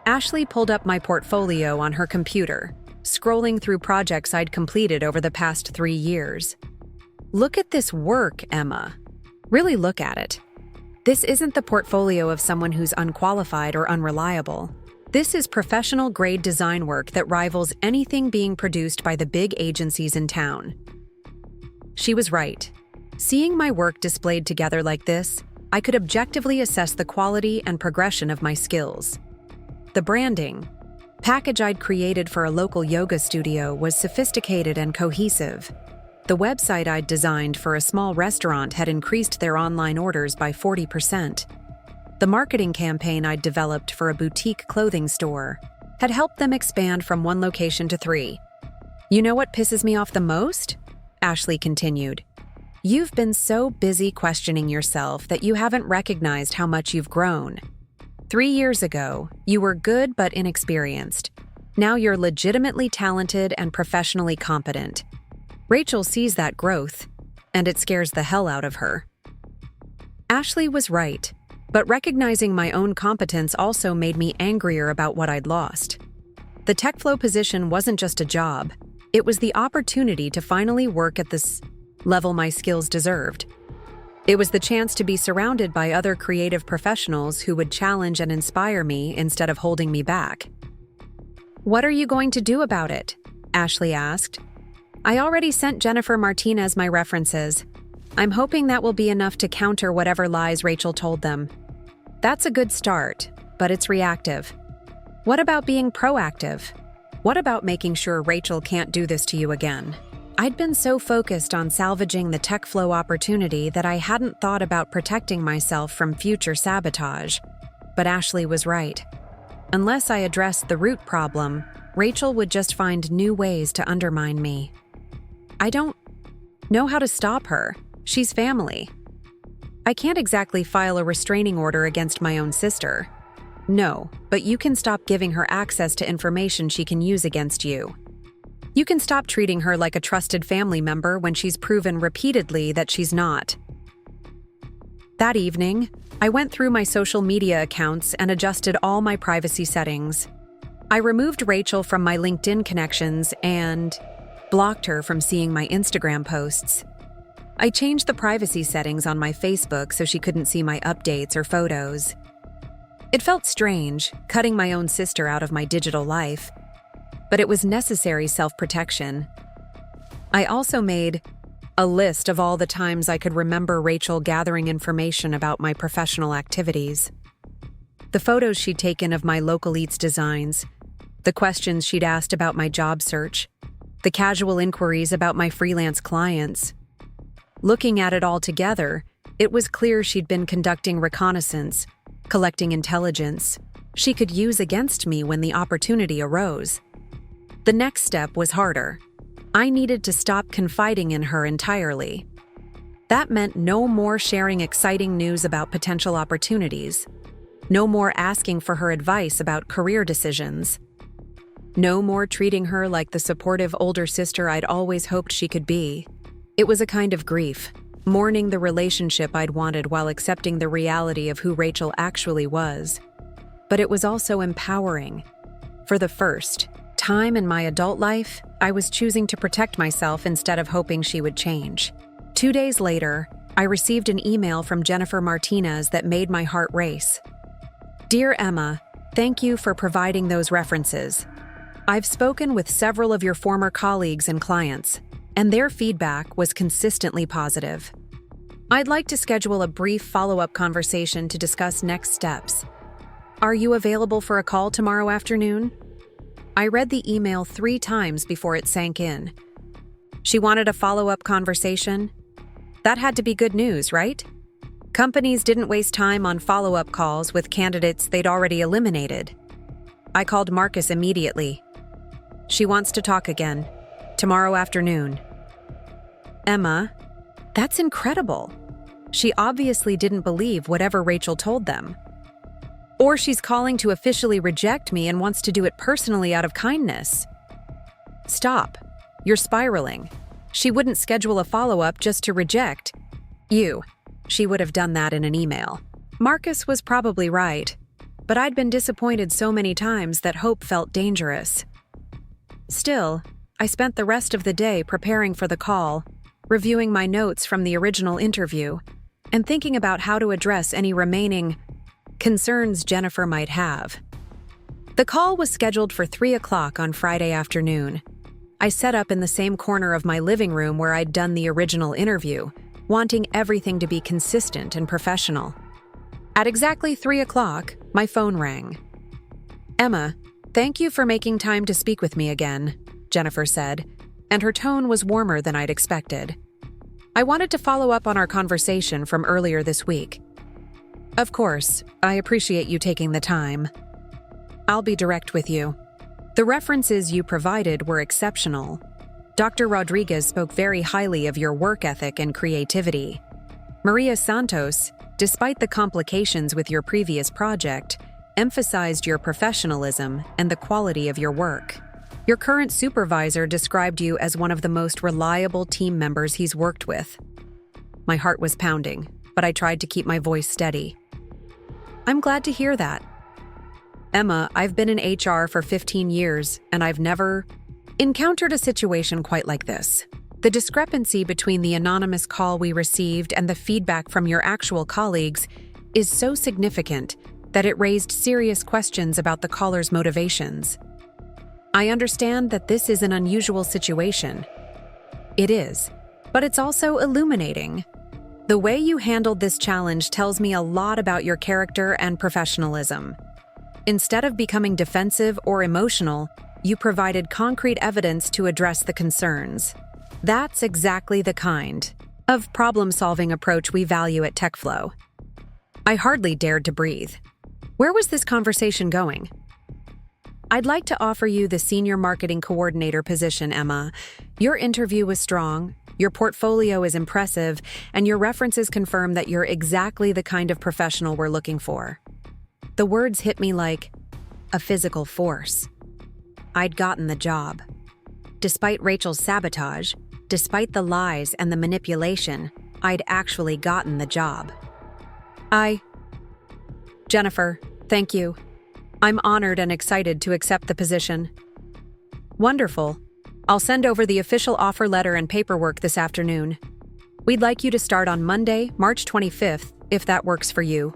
Ashley pulled up my portfolio on her computer, scrolling through projects I'd completed over the past 3 years. Look at this work, Emma. Really look at it. This isn't the portfolio of someone who's unqualified or unreliable. This is professional-grade design work that rivals anything being produced by the big agencies in town. She was right. Seeing my work displayed together like this, I could objectively assess the quality and progression of my skills. The branding package I'd created for a local yoga studio was sophisticated and cohesive. The website I'd designed for a small restaurant had increased their online orders by 40%. The marketing campaign I'd developed for a boutique clothing store had helped them expand from 1 location to 3. You know what pisses me off the most? Ashley continued. You've been so busy questioning yourself that you haven't recognized how much you've grown. 3 years ago, you were good but inexperienced. Now you're legitimately talented and professionally competent. Rachel sees that growth, and it scares the hell out of her. Ashley was right, but recognizing my own competence also made me angrier about what I'd lost. The TechFlow position wasn't just a job, it was the opportunity to finally work at this level my skills deserved. It was the chance to be surrounded by other creative professionals who would challenge and inspire me instead of holding me back. "What are you going to do about it?" Ashley asked. "I already sent Jennifer Martinez my references. I'm hoping that will be enough to counter whatever lies Rachel told them." "That's a good start, but it's reactive. What about being proactive? What about making sure Rachel can't do this to you again?" I'd been so focused on salvaging the TechFlow opportunity that I hadn't thought about protecting myself from future sabotage. But Ashley was right. Unless I addressed the root problem, Rachel would just find new ways to undermine me. I don't know how to stop her. She's family. I can't exactly file a restraining order against my own sister. No, but you can stop giving her access to information she can use against you. You can stop treating her like a trusted family member when she's proven repeatedly that she's not. That evening, I went through my social media accounts and adjusted all my privacy settings. I removed Rachel from my LinkedIn connections and blocked her from seeing my Instagram posts. I changed the privacy settings on my Facebook so she couldn't see my updates or photos. It felt strange, cutting my own sister out of my digital life, but it was necessary self-protection. I also made a list of all the times I could remember Rachel gathering information about my professional activities. The photos she'd taken of my local eats designs, the questions she'd asked about my job search, the casual inquiries about my freelance clients. Looking at it all together, it was clear she'd been conducting reconnaissance, collecting intelligence she could use against me when the opportunity arose. The next step was harder. I needed to stop confiding in her entirely. That meant no more sharing exciting news about potential opportunities, no more asking for her advice about career decisions, no more treating her like the supportive older sister I'd always hoped she could be. It was a kind of grief, mourning the relationship I'd wanted while accepting the reality of who Rachel actually was. But it was also empowering. For the first time in my adult life, I was choosing to protect myself instead of hoping she would change. 2 days later, I received an email from Jennifer Martinez that made my heart race. "Dear Emma, thank you for providing those references. I've spoken with several of your former colleagues and clients, and their feedback was consistently positive. I'd like to schedule a brief follow-up conversation to discuss next steps. Are you available for a call tomorrow afternoon?" I read the email 3 times before it sank in. She wanted a follow-up conversation? That had to be good news, right? Companies didn't waste time on follow-up calls with candidates they'd already eliminated. I called Marcus immediately. "She wants to talk again. Tomorrow afternoon." Emma, that's incredible. She obviously didn't believe whatever Rachel told them. Or she's calling to officially reject me and wants to do it personally out of kindness. Stop. You're spiraling. She wouldn't schedule a follow-up just to reject you. She would have done that in an email. Marcus was probably right, but I'd been disappointed so many times that hope felt dangerous. Still, I spent the rest of the day preparing for the call, reviewing my notes from the original interview, and thinking about how to address any remaining concerns Jennifer might have. The call was scheduled for 3 o'clock on Friday afternoon. I set up in the same corner of my living room where I'd done the original interview, wanting everything to be consistent and professional. At exactly 3 o'clock, my phone rang. "Emma, thank you for making time to speak with me again," Jennifer said, and her tone was warmer than I'd expected. "I wanted to follow up on our conversation from earlier this week. Of course, I appreciate you taking the time. I'll be direct with you. The references you provided were exceptional. Dr. Rodriguez spoke very highly of your work ethic and creativity. Maria Santos, despite the complications with your previous project, emphasized your professionalism and the quality of your work. Your current supervisor described you as one of the most reliable team members he's worked with." My heart was pounding. but I tried to keep my voice steady. I'm glad to hear that. Emma, I've been in HR for 15 years, and I've never encountered a situation quite like this. The discrepancy between the anonymous call we received and the feedback from your actual colleagues is so significant that it raised serious questions about the caller's motivations. I understand that this is an unusual situation. It is, but it's also illuminating. The way you handled this challenge tells me a lot about your character and professionalism. Instead of becoming defensive or emotional, you provided concrete evidence to address the concerns. That's exactly the kind of problem-solving approach we value at TechFlow. I hardly dared to breathe. Where was this conversation going? I'd like to offer you the Senior Marketing Coordinator position, Emma. Your interview was strong, your portfolio is impressive, and your references confirm that you're exactly the kind of professional we're looking for. The words hit me like a physical force. I'd gotten the job. Despite Rachel's sabotage, despite the lies and the manipulation, I'd actually gotten the job. Jennifer, thank you. I'm honored and excited to accept the position. Wonderful. I'll send over the official offer letter and paperwork this afternoon. We'd like you to start on Monday, March 25th, if that works for you.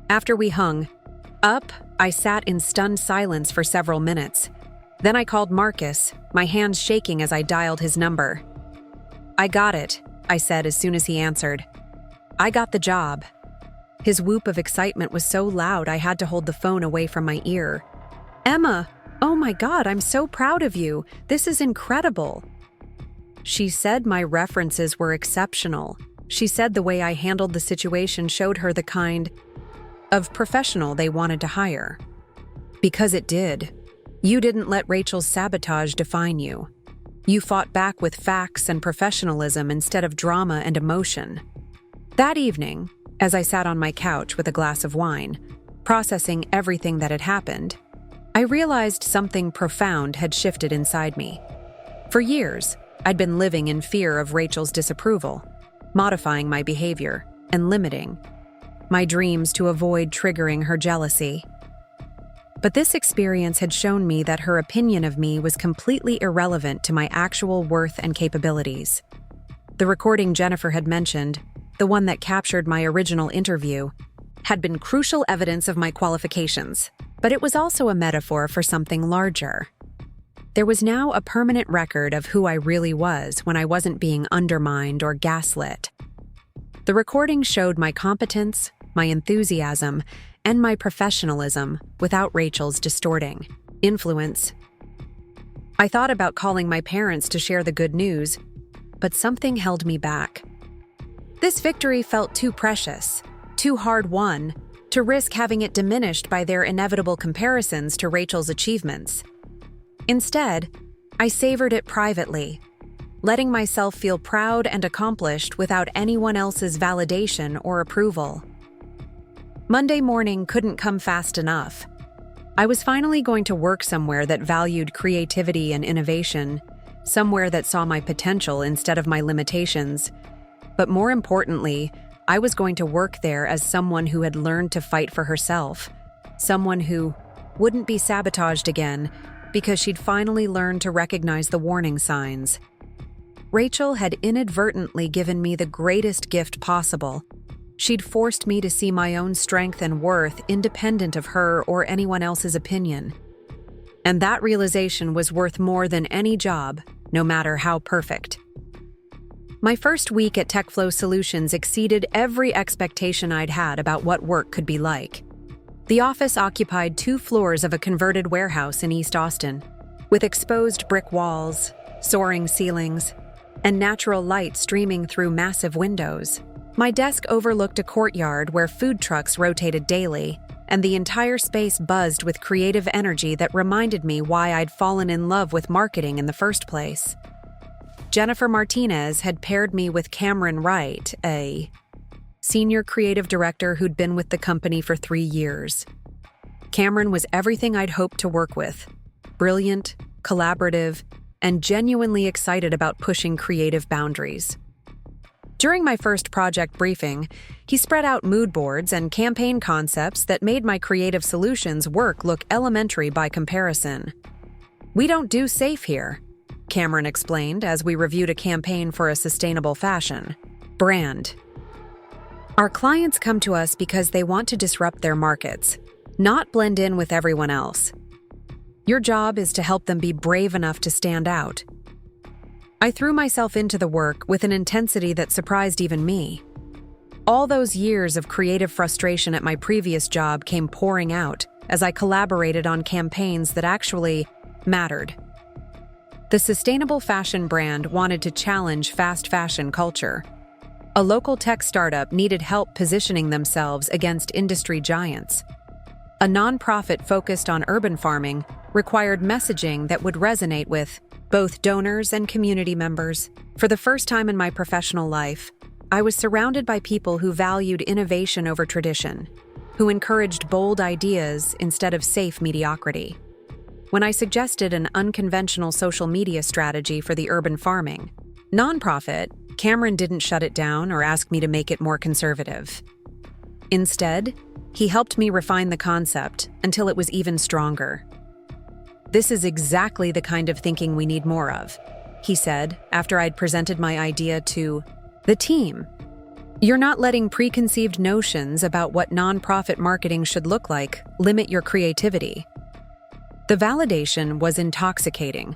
After we hung up, I sat in stunned silence for several minutes. Then I called Marcus, my hands shaking as I dialed his number. I got it, I said as soon as he answered. I got the job. His whoop of excitement was so loud I had to hold the phone away from my ear. Emma, oh my God, I'm so proud of you. This is incredible. She said my references were exceptional. She said the way I handled the situation showed her the kind of professional they wanted to hire. Because it did. You didn't let Rachel's sabotage define you. You fought back with facts and professionalism instead of drama and emotion. That evening, as I sat on my couch with a glass of wine, processing everything that had happened, I realized something profound had shifted inside me. For years, I'd been living in fear of Rachel's disapproval, modifying my behavior and limiting my dreams to avoid triggering her jealousy. But this experience had shown me that her opinion of me was completely irrelevant to my actual worth and capabilities. The recording Jennifer had mentioned, the one that captured my original interview, had been crucial evidence of my qualifications, but it was also a metaphor for something larger. There was now a permanent record of who I really was when I wasn't being undermined or gaslit. The recording showed my competence, my enthusiasm, and my professionalism without Rachel's distorting influence. I thought about calling my parents to share the good news, but something held me back. This victory felt too precious, too hard-won, to risk having it diminished by their inevitable comparisons to Rachel's achievements. Instead, I savored it privately, letting myself feel proud and accomplished without anyone else's validation or approval. Monday morning couldn't come fast enough. I was finally going to work somewhere that valued creativity and innovation, somewhere that saw my potential instead of my limitations. But more importantly, I was going to work there as someone who had learned to fight for herself, someone who wouldn't be sabotaged again because she'd finally learned to recognize the warning signs. Rachel had inadvertently given me the greatest gift possible. She'd forced me to see my own strength and worth independent of her or anyone else's opinion. And that realization was worth more than any job, no matter how perfect. My first week at TechFlow Solutions exceeded every expectation I'd had about what work could be like. The office occupied 2 floors of a converted warehouse in East Austin, with exposed brick walls, soaring ceilings, and natural light streaming through massive windows. My desk overlooked a courtyard where food trucks rotated daily, and the entire space buzzed with creative energy that reminded me why I'd fallen in love with marketing in the first place. Jennifer Martinez had paired me with Cameron Wright, a senior creative director who'd been with the company for 3 years. Cameron was everything I'd hoped to work with: brilliant, collaborative, and genuinely excited about pushing creative boundaries. During my first project briefing, he spread out mood boards and campaign concepts that made my creative solutions work look elementary by comparison. "We don't do safe here," Cameron explained as we reviewed a campaign for a sustainable fashion brand. "Our clients come to us because they want to disrupt their markets, not blend in with everyone else. Your job is to help them be brave enough to stand out." I threw myself into the work with an intensity that surprised even me. All those years of creative frustration at my previous job came pouring out as I collaborated on campaigns that actually mattered. The sustainable fashion brand wanted to challenge fast fashion culture. A local tech startup needed help positioning themselves against industry giants. A nonprofit focused on urban farming required messaging that would resonate with both donors and community members. For the first time in my professional life, I was surrounded by people who valued innovation over tradition, who encouraged bold ideas instead of safe mediocrity. When I suggested an unconventional social media strategy for the urban farming nonprofit, Cameron didn't shut it down or ask me to make it more conservative. Instead, he helped me refine the concept until it was even stronger. "This is exactly the kind of thinking we need more of," he said after I'd presented my idea to the team. "You're not letting preconceived notions about what nonprofit marketing should look like limit your creativity." The validation was intoxicating.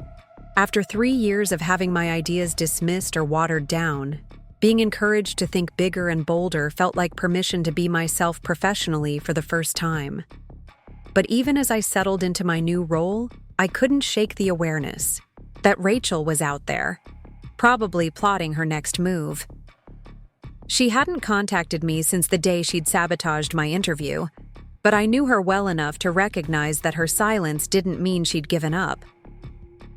After 3 years of having my ideas dismissed or watered down, being encouraged to think bigger and bolder felt like permission to be myself professionally for the first time. But even as I settled into my new role, I couldn't shake the awareness that Rachel was out there, probably plotting her next move. She hadn't contacted me since the day she'd sabotaged my interview, but I knew her well enough to recognize that her silence didn't mean she'd given up.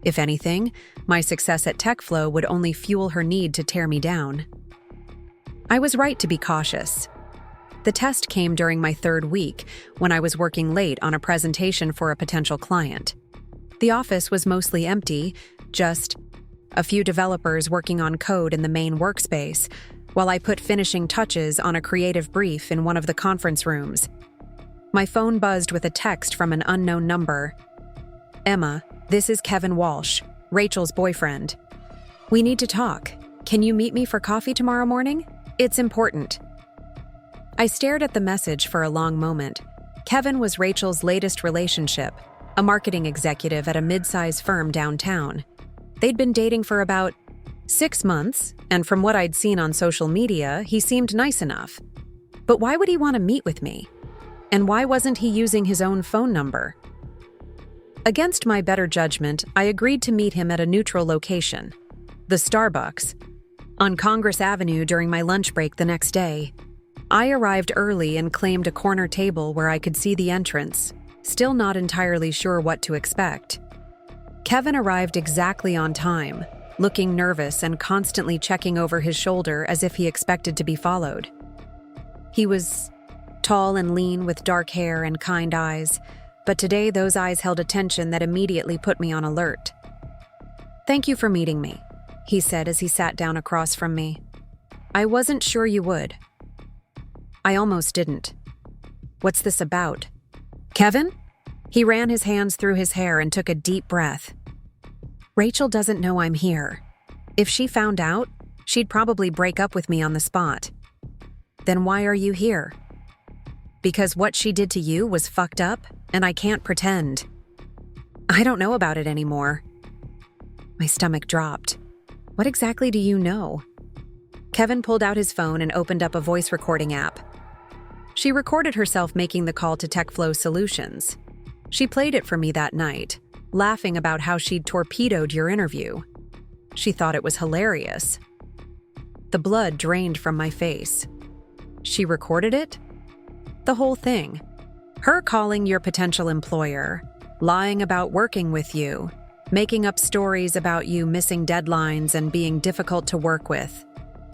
If anything, my success at TechFlow would only fuel her need to tear me down. I was right to be cautious. The test came during my 3rd week, when I was working late on a presentation for a potential client. The office was mostly empty, just a few developers working on code in the main workspace, while I put finishing touches on a creative brief in one of the conference rooms. My phone buzzed with a text from an unknown number. "Emma, this is Kevin Walsh, Rachel's boyfriend. We need to talk. Can you meet me for coffee tomorrow morning? It's important." I stared at the message for a long moment. Kevin was Rachel's latest relationship, a marketing executive at a mid-size firm downtown. They'd been dating for about 6 months, and from what I'd seen on social media, he seemed nice enough. But why would he want to meet with me? And why wasn't he using his own phone number? Against my better judgment, I agreed to meet him at a neutral location, the Starbucks, on Congress Avenue during my lunch break the next day. I arrived early and claimed a corner table where I could see the entrance, still not entirely sure what to expect. Kevin arrived exactly on time, looking nervous and constantly checking over his shoulder as if he expected to be followed. He was tall and lean with dark hair and kind eyes, but today those eyes held a tension that immediately put me on alert. "Thank you for meeting me," he said as he sat down across from me. "I wasn't sure you would." I almost didn't. "What's this about?" "Kevin?" He ran his hands through his hair and took a deep breath. "Rachel doesn't know I'm here. If she found out, she'd probably break up with me on the spot." "Then why are you here?" "Because what she did to you was fucked up, and I can't pretend." "I don't know about it anymore." My stomach dropped. "What exactly do you know?" Kevin pulled out his phone and opened up a voice recording app. She recorded herself making the call to TechFlow Solutions. She played it for me that night, laughing about how she'd torpedoed your interview. She thought it was hilarious. The blood drained from my face. She recorded it? The whole thing. Her calling your potential employer, lying about working with you, making up stories about you missing deadlines and being difficult to work with.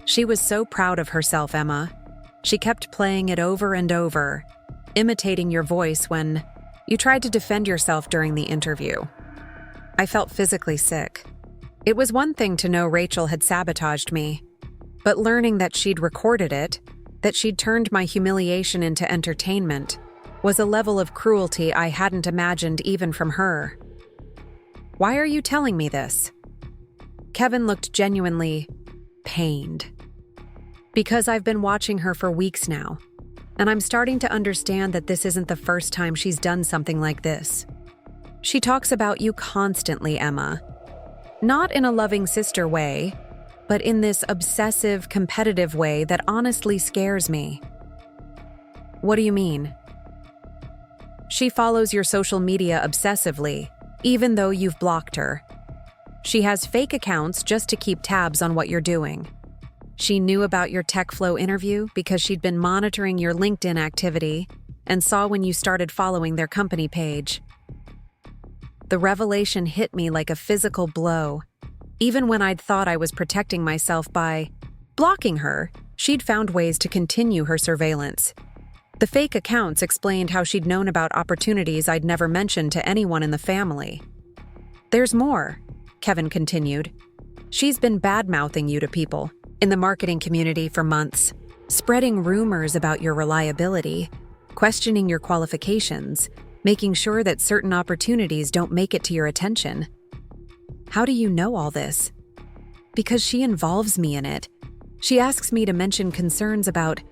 She was so proud of herself, Emma. She kept playing it over and over, imitating your voice when you tried to defend yourself during the interview. I felt physically sick. It was one thing to know Rachel had sabotaged me. But learning that she'd recorded it, that she'd turned my humiliation into entertainment, was a level of cruelty I hadn't imagined even from her. "Why are you telling me this?" Kevin looked genuinely pained. "Because I've been watching her for weeks now, and I'm starting to understand that this isn't the first time she's done something like this. She talks about you constantly, Emma. Not in a loving sister way, but in this obsessive, competitive way that honestly scares me." "What do you mean?" "She follows your social media obsessively, even though you've blocked her. She has fake accounts just to keep tabs on what you're doing. She knew about your TechFlow interview because she'd been monitoring your LinkedIn activity and saw when you started following their company page." The revelation hit me like a physical blow. Even when I'd thought I was protecting myself by blocking her, she'd found ways to continue her surveillance. The fake accounts explained how she'd known about opportunities I'd never mentioned to anyone in the family. "There's more," Kevin continued. "She's been bad-mouthing you to people in the marketing community for months, spreading rumors about your reliability, questioning your qualifications, making sure that certain opportunities don't make it to your attention." "How do you know all this?" "Because she involves me in it. She asks me to mention concerns about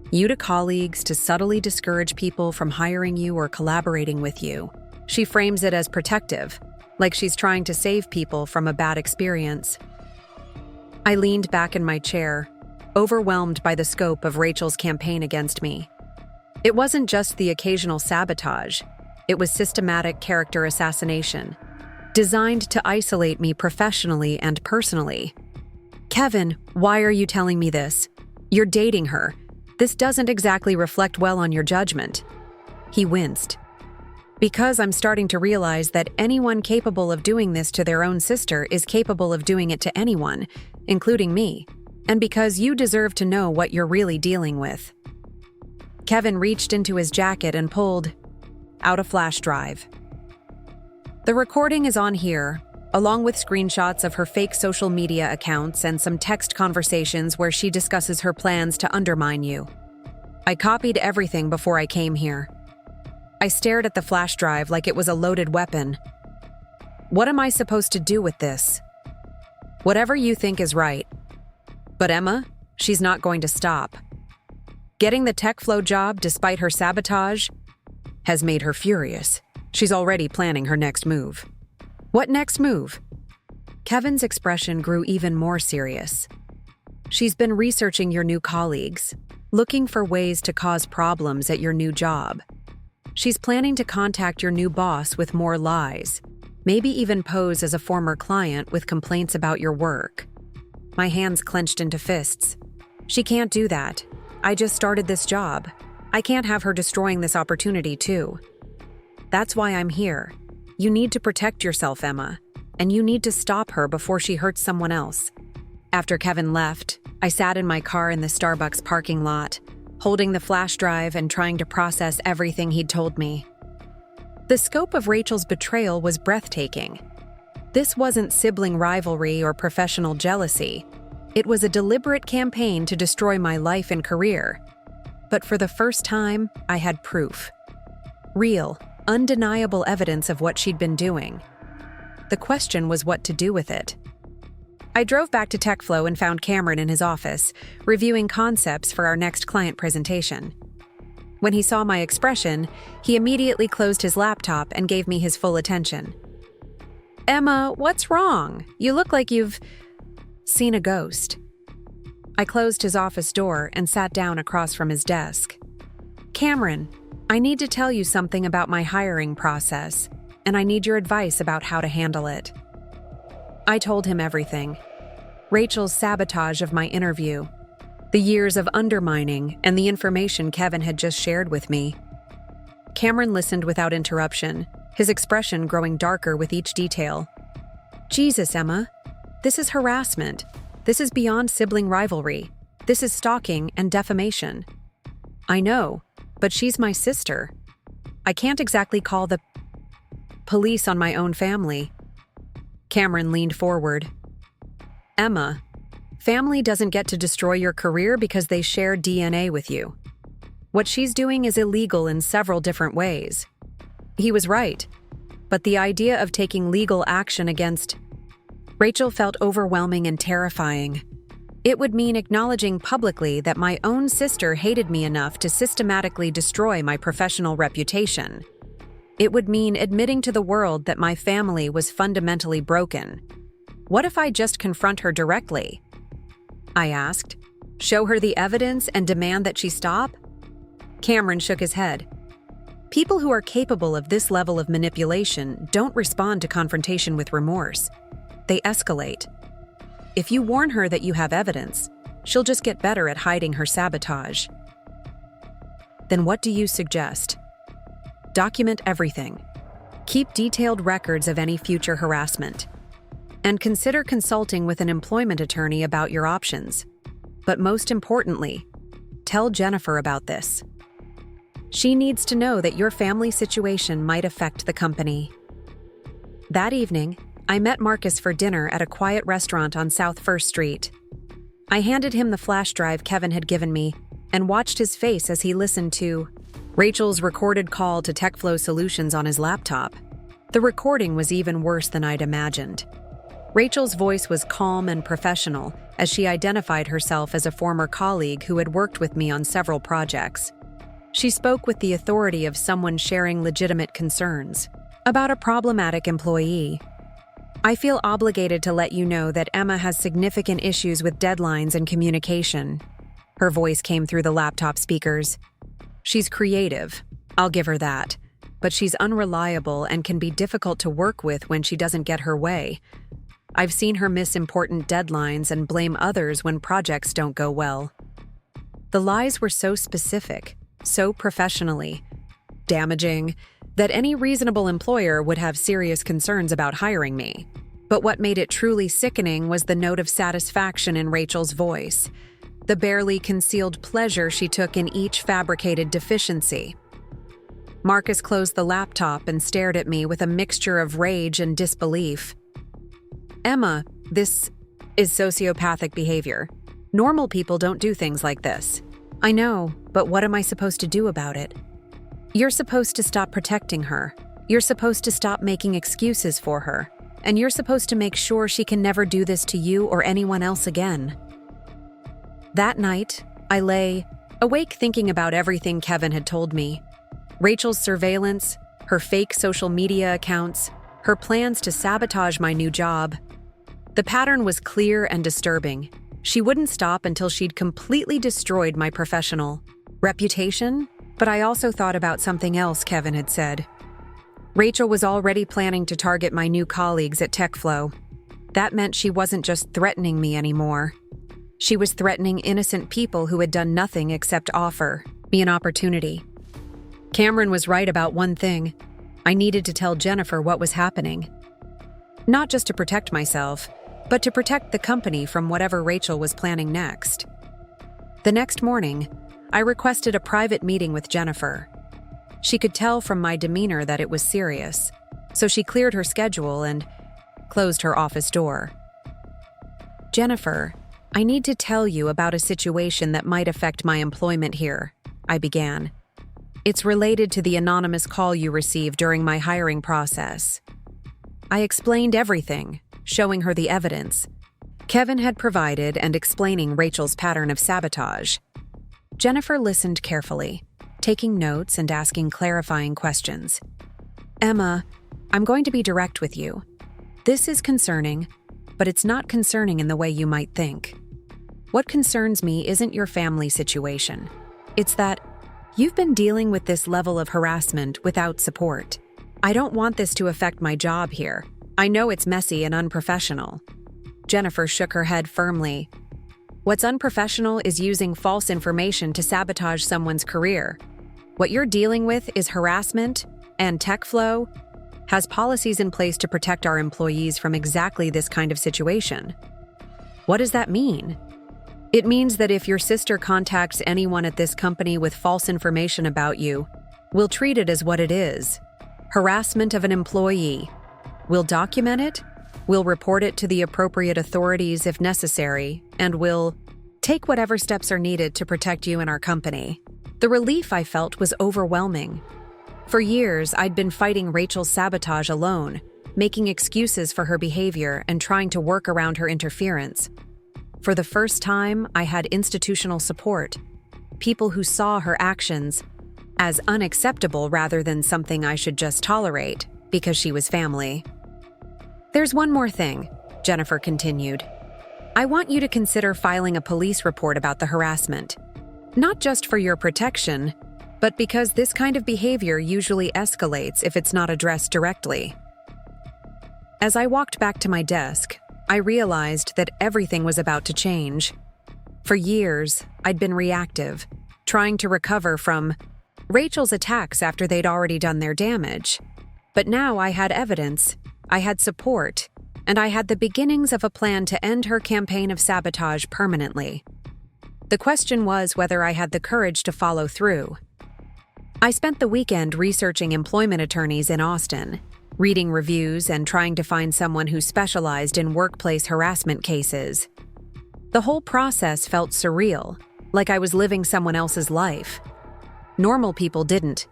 you to colleagues to subtly discourage people from hiring you or collaborating with you. She frames it as protective, like she's trying to save people from a bad experience." I leaned back in my chair, overwhelmed by the scope of Rachel's campaign against me. It wasn't just the occasional sabotage, it was systematic character assassination, designed to isolate me professionally and personally. "Kevin, why are you telling me this? You're dating her. This doesn't exactly reflect well on your judgment." He winced. "Because I'm starting to realize that anyone capable of doing this to their own sister is capable of doing it to anyone, including me, and because you deserve to know what you're really dealing with." Kevin reached into his jacket and pulled out a flash drive. "The recording is on here, along with screenshots of her fake social media accounts and some text conversations where she discusses her plans to undermine you. I copied everything before I came here." I stared at the flash drive like it was a loaded weapon. "What am I supposed to do with this?" "Whatever you think is right. But Emma, she's not going to stop. Getting the TechFlow job despite her sabotage has made her furious. She's already planning her next move." "What next move?" Kevin's expression grew even more serious. "She's been researching your new colleagues, looking for ways to cause problems at your new job. She's planning to contact your new boss with more lies, maybe even pose as a former client with complaints about your work." My hands clenched into fists. "She can't do that. I just started this job. I can't have her destroying this opportunity too. That's why I'm here. You need to protect yourself, Emma, and you need to stop her before she hurts someone else." After Kevin left, I sat in my car in the Starbucks parking lot, holding the flash drive and trying to process everything he'd told me. The scope of Rachel's betrayal was breathtaking. This wasn't sibling rivalry or professional jealousy. It was a deliberate campaign to destroy my life and career. But for the first time, I had proof. Real, undeniable evidence of what she'd been doing. The question was what to do with it. I drove back to TechFlow and found Cameron in his office, reviewing concepts for our next client presentation. When he saw my expression, he immediately closed his laptop and gave me his full attention. "Emma, what's wrong? You look like you've seen a ghost." I closed his office door and sat down across from his desk. "Cameron, I need to tell you something about my hiring process, and I need your advice about how to handle it." I told him everything. Rachel's sabotage of my interview, the years of undermining, and the information Kevin had just shared with me. Cameron listened without interruption, his expression growing darker with each detail. "Jesus, Emma, this is harassment. This is beyond sibling rivalry. This is stalking and defamation." "I know, but she's my sister. I can't exactly call the police on my own family." Cameron leaned forward. "Emma, Family doesn't get to destroy your career because they share DNA with you. What she's doing is illegal in several different ways." He was right, but the idea of taking legal action against Rachel felt overwhelming and terrifying. It would mean acknowledging publicly that my own sister hated me enough to systematically destroy my professional reputation. It would mean admitting to the world that my family was fundamentally broken. What if I just confront her directly? I asked. Show her the evidence and demand that she stop? Cameron shook his head. People who are capable of this level of manipulation don't respond to confrontation with remorse. They escalate. If you warn her that you have evidence, she'll just get better at hiding her sabotage. Then what do you suggest? Document everything. Keep detailed records of any future harassment. And consider consulting with an employment attorney about your options. But most importantly, tell Jennifer about this. She needs to know that your family situation might affect the company. That evening, I met Marcus for dinner at a quiet restaurant on South 1st Street. I handed him the flash drive Kevin had given me and watched his face as he listened to Rachel's recorded call to TechFlow Solutions on his laptop. The recording was even worse than I'd imagined. Rachel's voice was calm and professional as she identified herself as a former colleague who had worked with me on several projects. She spoke with the authority of someone sharing legitimate concerns about a problematic employee. "I feel obligated to let you know that Emma has significant issues with deadlines and communication." Her voice came through the laptop speakers. "She's creative, I'll give her that, but she's unreliable and can be difficult to work with when she doesn't get her way. I've seen her miss important deadlines and blame others when projects don't go well." The lies were so specific, so professionally damaging, that any reasonable employer would have serious concerns about hiring me. But what made it truly sickening was the note of satisfaction in Rachel's voice, the barely concealed pleasure she took in each fabricated deficiency. Marcus closed the laptop and stared at me with a mixture of rage and disbelief. "Emma, this is sociopathic behavior. Normal people don't do things like this." "I know, but what am I supposed to do about it?" "You're supposed to stop protecting her. You're supposed to stop making excuses for her. And you're supposed to make sure she can never do this to you or anyone else again." That night, I lay awake thinking about everything Kevin had told me. Rachel's surveillance, her fake social media accounts, her plans to sabotage my new job. The pattern was clear and disturbing. She wouldn't stop until she'd completely destroyed my professional reputation. But I also thought about something else Kevin had said. Rachel was already planning to target my new colleagues at TechFlow. That meant she wasn't just threatening me anymore. She was threatening innocent people who had done nothing except offer me an opportunity. Cameron was right about one thing. I needed to tell Jennifer what was happening. Not just to protect myself, but to protect the company from whatever Rachel was planning next. The next morning, I requested a private meeting with Jennifer. She could tell from my demeanor that it was serious, so she cleared her schedule and closed her office door. "Jennifer, I need to tell you about a situation that might affect my employment here," I began. "It's related to the anonymous call you received during my hiring process." I explained everything, showing her the evidence Kevin had provided and explaining Rachel's pattern of sabotage. Jennifer listened carefully, taking notes and asking clarifying questions. "Emma, I'm going to be direct with you. This is concerning, but it's not concerning in the way you might think. What concerns me isn't your family situation. It's that you've been dealing with this level of harassment without support. I don't want this to affect my job here. I know it's messy and unprofessional." Jennifer shook her head firmly. "What's unprofessional is using false information to sabotage someone's career. What you're dealing with is harassment, and TechFlow has policies in place to protect our employees from exactly this kind of situation." "What does that mean?" "It means that if your sister contacts anyone at this company with false information about you, we'll treat it as what it is: harassment of an employee. We'll document it, We'll report it to the appropriate authorities if necessary, and we'll take whatever steps are needed to protect you and our company." The relief I felt was overwhelming. For years, I'd been fighting Rachel's sabotage alone, making excuses for her behavior and trying to work around her interference. For the first time, I had institutional support, people who saw her actions as unacceptable rather than something I should just tolerate because she was family. "There's one more thing," Jennifer continued. "I want you to consider filing a police report about the harassment. Not just for your protection, but because this kind of behavior usually escalates if it's not addressed directly." As I walked back to my desk, I realized that everything was about to change. For years, I'd been reactive, trying to recover from Rachel's attacks after they'd already done their damage. But now I had evidence, I had support, and I had the beginnings of a plan to end her campaign of sabotage permanently. The question was whether I had the courage to follow through. I spent the weekend researching employment attorneys in Austin, reading reviews and trying to find someone who specialized in workplace harassment cases. The whole process felt surreal, like I was living someone else's life. Normal people didn't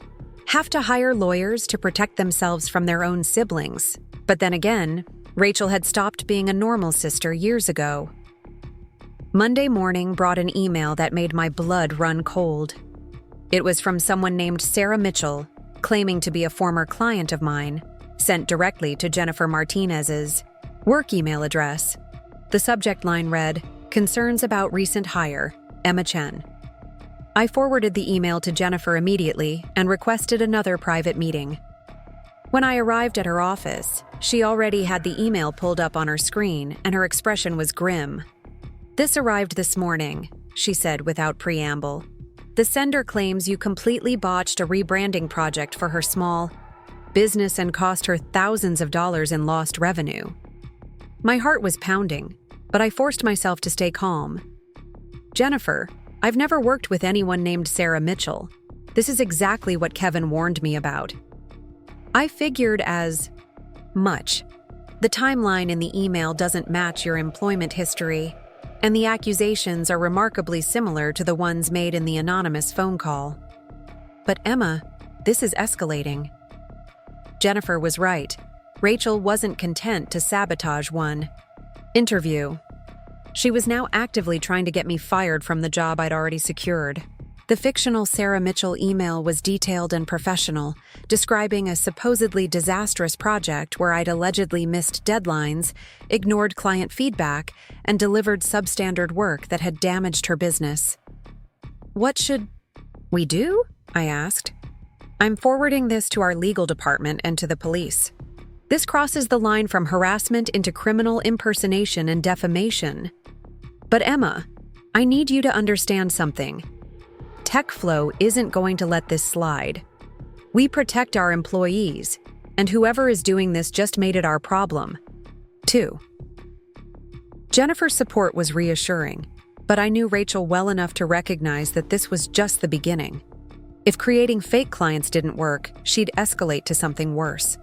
have to hire lawyers to protect themselves from their own siblings. But then again, Rachel had stopped being a normal sister years ago. Monday morning brought an email that made my blood run cold. It was from someone named Sarah Mitchell, claiming to be a former client of mine, sent directly to Jennifer Martinez's work email address. The subject line read, "Concerns about recent hire, Emma Chen." I forwarded the email to Jennifer immediately and requested another private meeting. When I arrived at her office, she already had the email pulled up on her screen and her expression was grim. "This arrived this morning," she said without preamble. "The sender claims you completely botched a rebranding project for her small business and cost her thousands of dollars in lost revenue." My heart was pounding, but I forced myself to stay calm. "Jennifer, I've never worked with anyone named Sarah Mitchell. This is exactly what Kevin warned me about." I figured as much. The timeline in the email doesn't match your employment history, and the accusations are remarkably similar to the ones made in the anonymous phone call. "But Emma, this is escalating." Jennifer was right. Rachel wasn't content to sabotage one interview. She was now actively trying to get me fired from the job I'd already secured. The fictional Sarah Mitchell email was detailed and professional, describing a supposedly disastrous project where I'd allegedly missed deadlines, ignored client feedback, and delivered substandard work that had damaged her business. "What should we do?" I asked. "I'm forwarding this to our legal department and to the police. This crosses the line from harassment into criminal impersonation and defamation." "But Emma, I need you to understand something. TechFlow isn't going to let this slide. We protect our employees, and whoever is doing this just made it our problem, too." Jennifer's support was reassuring, but I knew Rachel well enough to recognize that this was just the beginning. If creating fake clients didn't work, she'd escalate to something worse.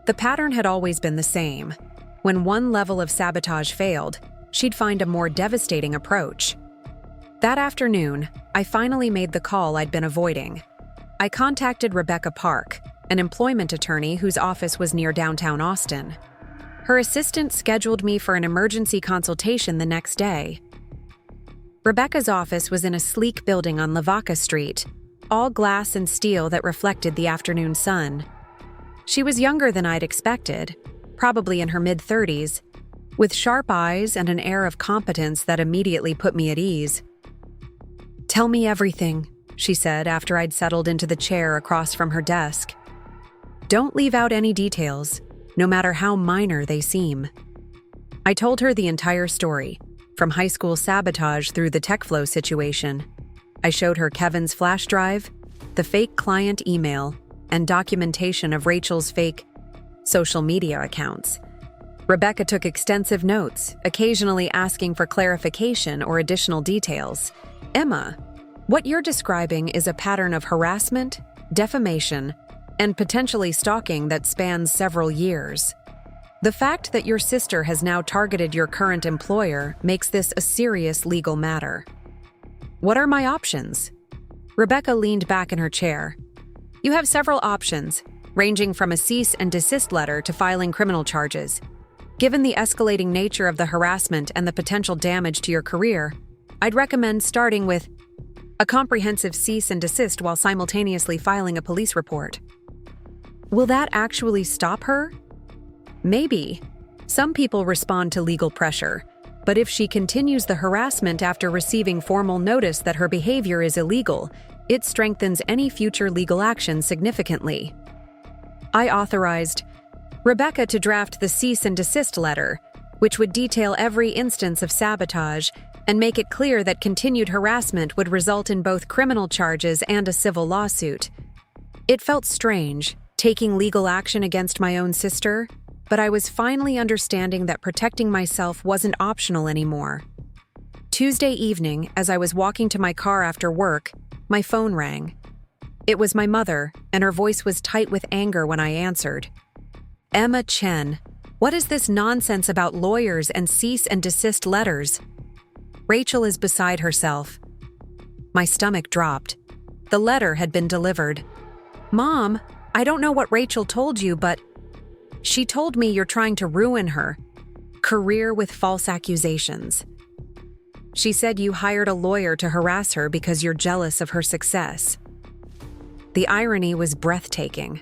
The pattern had always been the same. When one level of sabotage failed, she'd find a more devastating approach. That afternoon, I finally made the call I'd been avoiding. I contacted Rebecca Park, an employment attorney whose office was near downtown Austin. Her assistant scheduled me for an emergency consultation the next day. Rebecca's office was in a sleek building on Lavaca Street, all glass and steel that reflected the afternoon sun. She was younger than I'd expected, probably in her mid-30s, with sharp eyes and an air of competence that immediately put me at ease. "Tell me everything," she said after I'd settled into the chair across from her desk. "Don't leave out any details, no matter how minor they seem." I told her the entire story, from high school sabotage through the TechFlow situation. I showed her Kevin's flash drive, the fake client email, and documentation of Rachel's fake social media accounts. Rebecca took extensive notes, occasionally asking for clarification or additional details. "Emma, what you're describing is a pattern of harassment, defamation, and potentially stalking that spans several years. The fact that your sister has now targeted your current employer makes this a serious legal matter. What are my options? Rebecca leaned back in her chair. You have several options, ranging from a cease and desist letter to filing criminal charges. Given the escalating nature of the harassment and the potential damage to your career, I'd recommend starting with a comprehensive cease and desist while simultaneously filing a police report. Will that actually stop her? Maybe. Some people respond to legal pressure, but if she continues the harassment after receiving formal notice that her behavior is illegal, it strengthens any future legal action significantly. I authorized Rebecca to draft the cease and desist letter, which would detail every instance of sabotage and make it clear that continued harassment would result in both criminal charges and a civil lawsuit. It felt strange, taking legal action against my own sister, but I was finally understanding that protecting myself wasn't optional anymore. Tuesday evening, as I was walking to my car after work, my phone rang. It was my mother, and her voice was tight with anger when I answered. Emma Chen, what is this nonsense about lawyers and cease and desist letters? Rachel is beside herself. My stomach dropped. The letter had been delivered. Mom, I don't know what Rachel told you, but she told me you're trying to ruin her career with false accusations. She said you hired a lawyer to harass her because you're jealous of her success. The irony was breathtaking.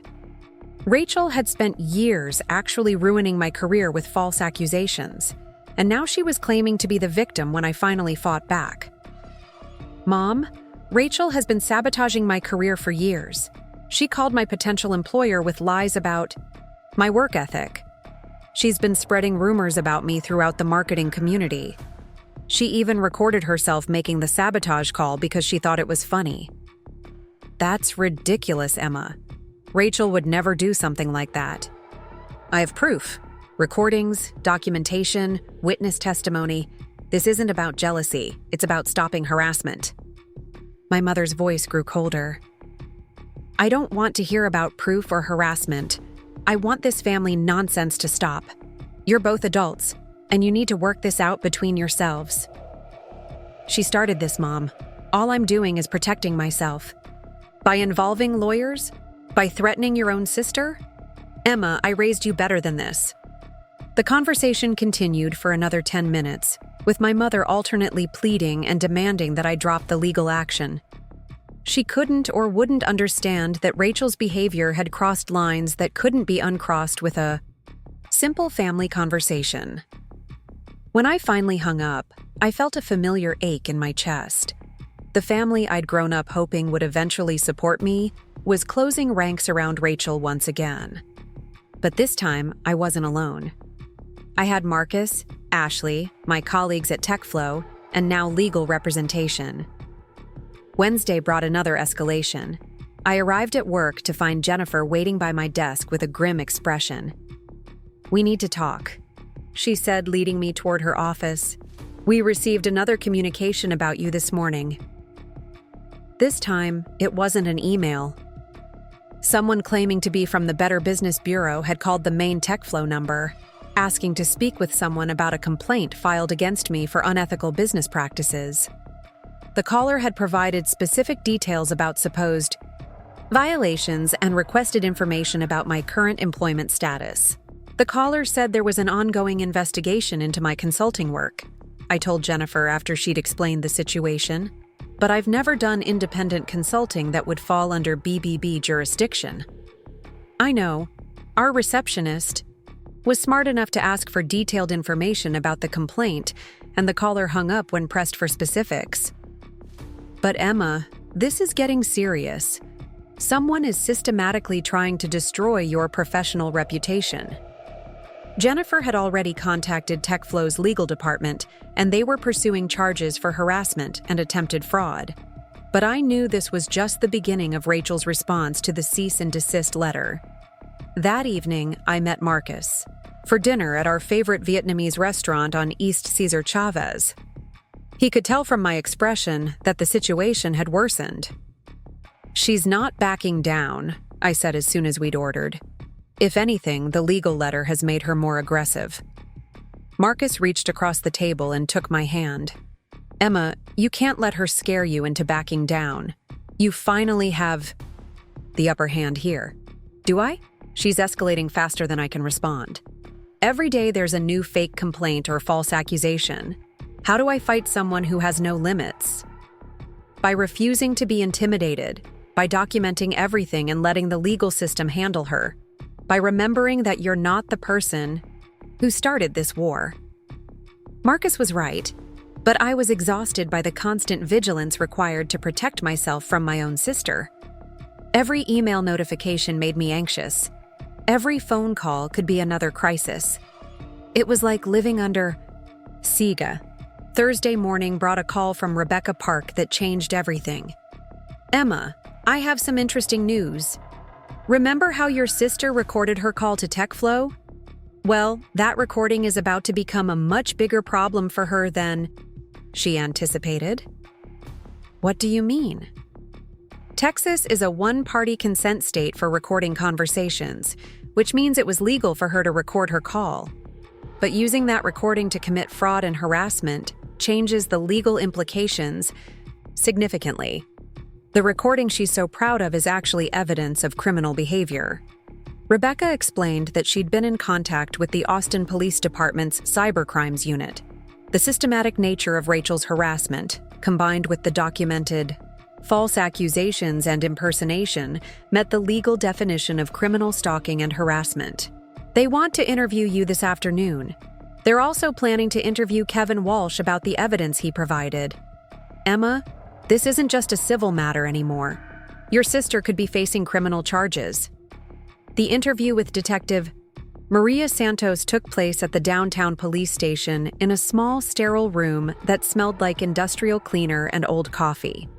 Rachel had spent years actually ruining my career with false accusations, and now she was claiming to be the victim when I finally fought back. Mom, Rachel has been sabotaging my career for years. She called my potential employer with lies about my work ethic. She's been spreading rumors about me throughout the marketing community. She even recorded herself making the sabotage call because she thought it was funny. That's ridiculous, Emma. Rachel would never do something like that. I have proof. Recordings, documentation, witness testimony. This isn't about jealousy. It's about stopping harassment. My mother's voice grew colder. I don't want to hear about proof or harassment. I want this family nonsense to stop. You're both adults, and you need to work this out between yourselves. She started this, Mom. All I'm doing is protecting myself. By involving lawyers? By threatening your own sister? Emma, I raised you better than this. The conversation continued for another 10 minutes, with my mother alternately pleading and demanding that I drop the legal action. She couldn't or wouldn't understand that Rachel's behavior had crossed lines that couldn't be uncrossed with a simple family conversation. When I finally hung up, I felt a familiar ache in my chest. The family I'd grown up hoping would eventually support me was closing ranks around Rachel once again. But this time, I wasn't alone. I had Marcus, Ashley, my colleagues at TechFlow, and now legal representation. Wednesday brought another escalation. I arrived at work to find Jennifer waiting by my desk with a grim expression. We need to talk, she said, leading me toward her office. We received another communication about you this morning. This time, it wasn't an email. Someone claiming to be from the Better Business Bureau had called the main TechFlow number, asking to speak with someone about a complaint filed against me for unethical business practices. The caller had provided specific details about supposed violations and requested information about my current employment status. The caller said there was an ongoing investigation into my consulting work. I told Jennifer after she'd explained the situation, but I've never done independent consulting that would fall under BBB jurisdiction. I know, our receptionist was smart enough to ask for detailed information about the complaint, and the caller hung up when pressed for specifics. But Emma, this is getting serious. Someone is systematically trying to destroy your professional reputation. Jennifer had already contacted TechFlow's legal department, and they were pursuing charges for harassment and attempted fraud. But I knew this was just the beginning of Rachel's response to the cease and desist letter. That evening, I met Marcus for dinner at our favorite Vietnamese restaurant on East Cesar Chavez. He could tell from my expression that the situation had worsened. She's not backing down, I said as soon as we'd ordered. If anything, the legal letter has made her more aggressive. Marcus reached across the table and took my hand. Emma, you can't let her scare you into backing down. You finally have the upper hand here. Do I? She's escalating faster than I can respond. Every day there's a new fake complaint or false accusation. How do I fight someone who has no limits? By refusing to be intimidated, by documenting everything and letting the legal system handle her, by remembering that you're not the person who started this war. Marcus was right, but I was exhausted by the constant vigilance required to protect myself from my own sister. Every email notification made me anxious. Every phone call could be another crisis. It was like living under Sega. Thursday morning brought a call from Rebecca Park that changed everything. Emma, I have some interesting news. Remember how your sister recorded her call to TechFlow? Well, that recording is about to become a much bigger problem for her than she anticipated. What do you mean? Texas is a one-party consent state for recording conversations, which means it was legal for her to record her call. But using that recording to commit fraud and harassment changes the legal implications significantly. The recording she's so proud of is actually evidence of criminal behavior. Rebecca explained that she'd been in contact with the Austin Police Department's cybercrimes unit. The systematic nature of Rachel's harassment, combined with the documented false accusations and impersonation, met the legal definition of criminal stalking and harassment. They want to interview you this afternoon. They're also planning to interview Kevin Walsh about the evidence he provided. Emma, this isn't just a civil matter anymore. Your sister could be facing criminal charges. The interview with Detective Maria Santos took place at the downtown police station in a small, sterile room that smelled like industrial cleaner and old coffee.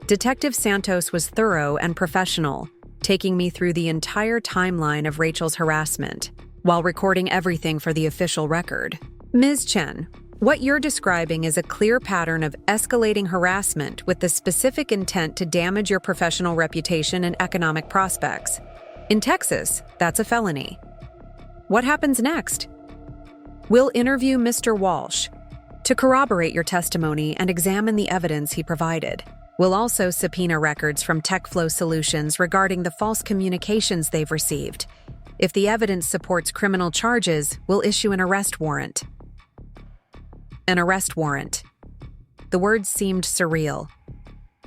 Detective Santos was thorough and professional, taking me through the entire timeline of Rachel's harassment, while recording everything for the official record. Ms. Chen, what you're describing is a clear pattern of escalating harassment with the specific intent to damage your professional reputation and economic prospects. In Texas, that's a felony. What happens next? We'll interview Mr. Walsh to corroborate your testimony and examine the evidence he provided. We'll also subpoena records from TechFlow Solutions regarding the false communications they've received. If the evidence supports criminal charges, we'll issue an arrest warrant. An arrest warrant. The words seemed surreal.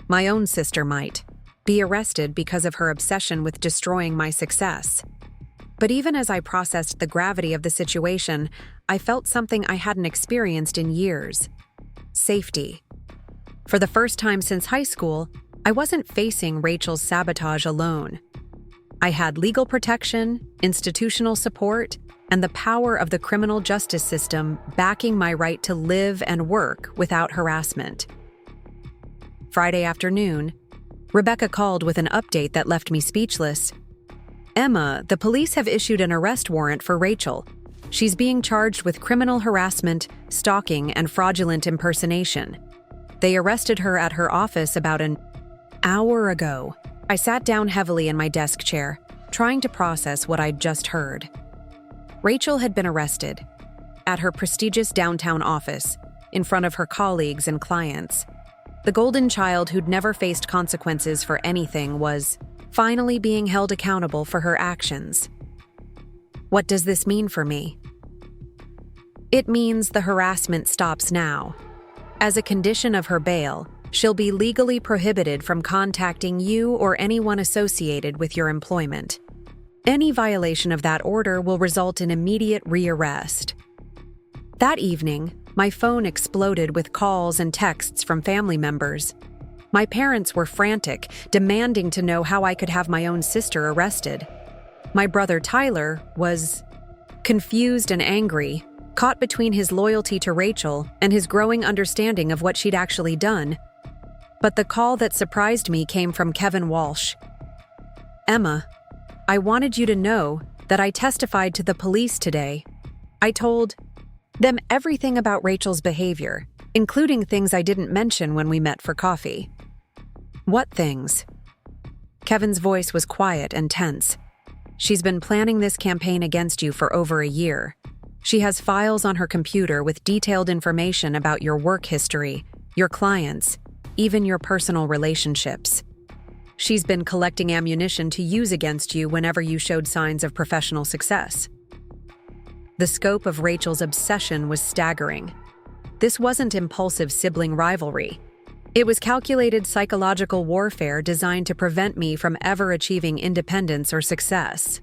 My own sister might be arrested because of her obsession with destroying my success. But even as I processed the gravity of the situation, I felt something I hadn't experienced in years. Safety. For the first time since high school, I wasn't facing Rachel's sabotage alone. I had legal protection, institutional support, and the power of the criminal justice system backing my right to live and work without harassment. Friday afternoon, Rebecca called with an update that left me speechless. Emma, the police have issued an arrest warrant for Rachel. She's being charged with criminal harassment, stalking, and fraudulent impersonation. They arrested her at her office about an hour ago. I sat down heavily in my desk chair, trying to process what I'd just heard. Rachel had been arrested at her prestigious downtown office, in front of her colleagues and clients. The golden child who'd never faced consequences for anything was finally being held accountable for her actions. What does this mean for me? It means the harassment stops now. As a condition of her bail, she'll be legally prohibited from contacting you or anyone associated with your employment. Any violation of that order will result in immediate rearrest. That evening, my phone exploded with calls and texts from family members. My parents were frantic, demanding to know how I could have my own sister arrested. My brother Tyler was confused and angry, caught between his loyalty to Rachel and his growing understanding of what she'd actually done. But the call that surprised me came from Kevin Walsh. Emma, I wanted you to know that I testified to the police today. I told them everything about Rachel's behavior, including things I didn't mention when we met for coffee. What things? Kevin's voice was quiet and tense. She's been planning this campaign against you for over a year. She has files on her computer with detailed information about your work history, your clients, even your personal relationships. She's been collecting ammunition to use against you whenever you showed signs of professional success. The scope of Rachel's obsession was staggering. This wasn't impulsive sibling rivalry. It was calculated psychological warfare designed to prevent me from ever achieving independence or success.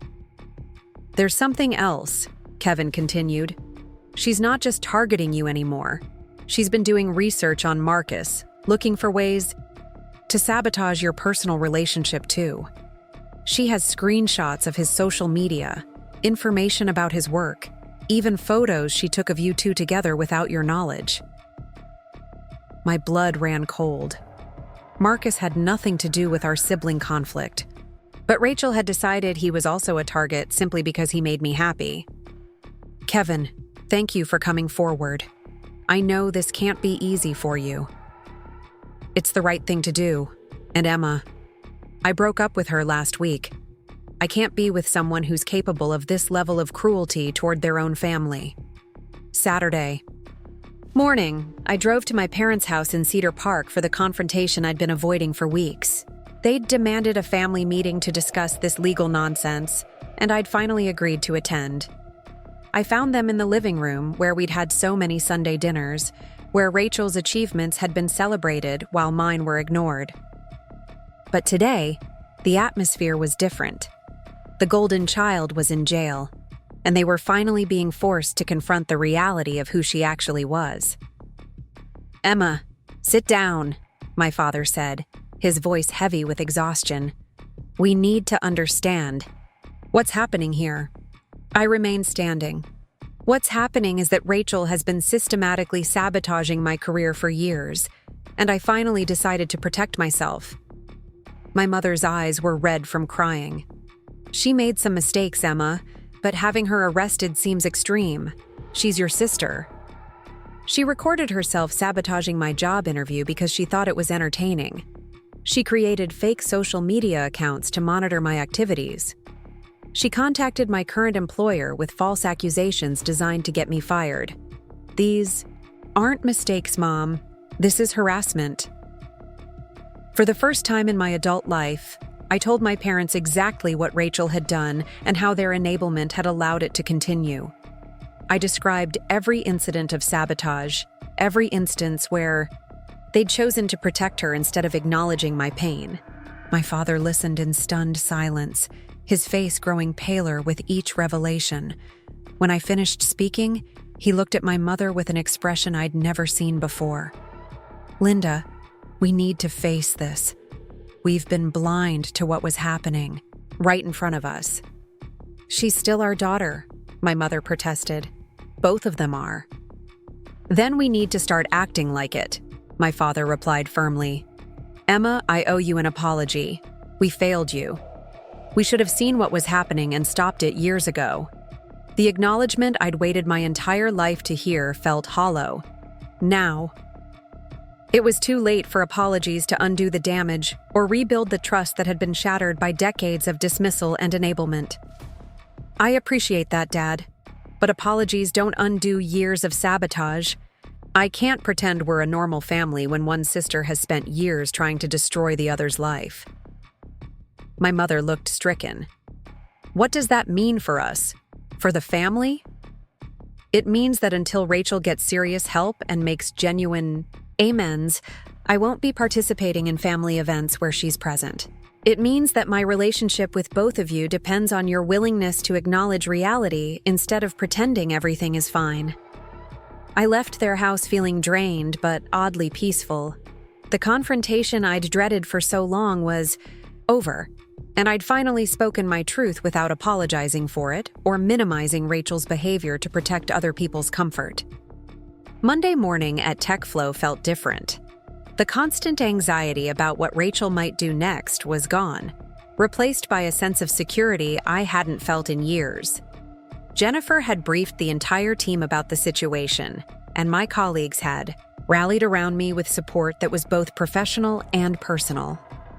There's something else, Kevin continued. She's not just targeting you anymore. She's been doing research on Marcus, looking for ways to sabotage your personal relationship too. She has screenshots of his social media, information about his work, even photos she took of you two together without your knowledge. My blood ran cold. Marcus had nothing to do with our sibling conflict, but Rachel had decided he was also a target simply because he made me happy. Kevin, thank you for coming forward. I know this can't be easy for you. It's the right thing to do. And Emma, I broke up with her last week. I can't be with someone who's capable of this level of cruelty toward their own family. Saturday morning, I drove to my parents' house in Cedar Park for the confrontation I'd been avoiding for weeks. They'd demanded a family meeting to discuss this legal nonsense, and I'd finally agreed to attend. I found them in the living room where we'd had so many Sunday dinners, where Rachel's achievements had been celebrated while mine were ignored. But today, the atmosphere was different. The golden child was in jail, and they were finally being forced to confront the reality of who she actually was. Emma, sit down, my father said, his voice heavy with exhaustion. We need to understand. What's happening here? I remained standing. What's happening is that Rachel has been systematically sabotaging my career for years, and I finally decided to protect myself. My mother's eyes were red from crying. She made some mistakes, Emma, but having her arrested seems extreme. She's your sister. She recorded herself sabotaging my job interview because she thought it was entertaining. She created fake social media accounts to monitor my activities. She contacted my current employer with false accusations designed to get me fired. These aren't mistakes, Mom. This is harassment. For the first time in my adult life, I told my parents exactly what Rachel had done and how their enablement had allowed it to continue. I described every incident of sabotage, every instance where they'd chosen to protect her instead of acknowledging my pain. My father listened in stunned silence, his face growing paler with each revelation. When I finished speaking, he looked at my mother with an expression I'd never seen before. Linda, we need to face this. We've been blind to what was happening, right in front of us. She's still our daughter, my mother protested. Both of them are. Then we need to start acting like it, my father replied firmly. Emma, I owe you an apology. We failed you. We should have seen what was happening and stopped it years ago. The acknowledgement I'd waited my entire life to hear felt hollow. Now, it was too late for apologies to undo the damage or rebuild the trust that had been shattered by decades of dismissal and enablement. I appreciate that, Dad, but apologies don't undo years of sabotage. I can't pretend we're a normal family when one sister has spent years trying to destroy the other's life. My mother looked stricken. What does that mean for us? For the family? It means that until Rachel gets serious help and makes genuine amends, I won't be participating in family events where she's present. It means that my relationship with both of you depends on your willingness to acknowledge reality instead of pretending everything is fine. I left their house feeling drained but oddly peaceful. The confrontation I'd dreaded for so long was over, and I'd finally spoken my truth without apologizing for it or minimizing Rachel's behavior to protect other people's comfort. Monday morning at TechFlow felt different. The constant anxiety about what Rachel might do next was gone, replaced by a sense of security I hadn't felt in years. Jennifer had briefed the entire team about the situation, and my colleagues had rallied around me with support that was both professional and personal.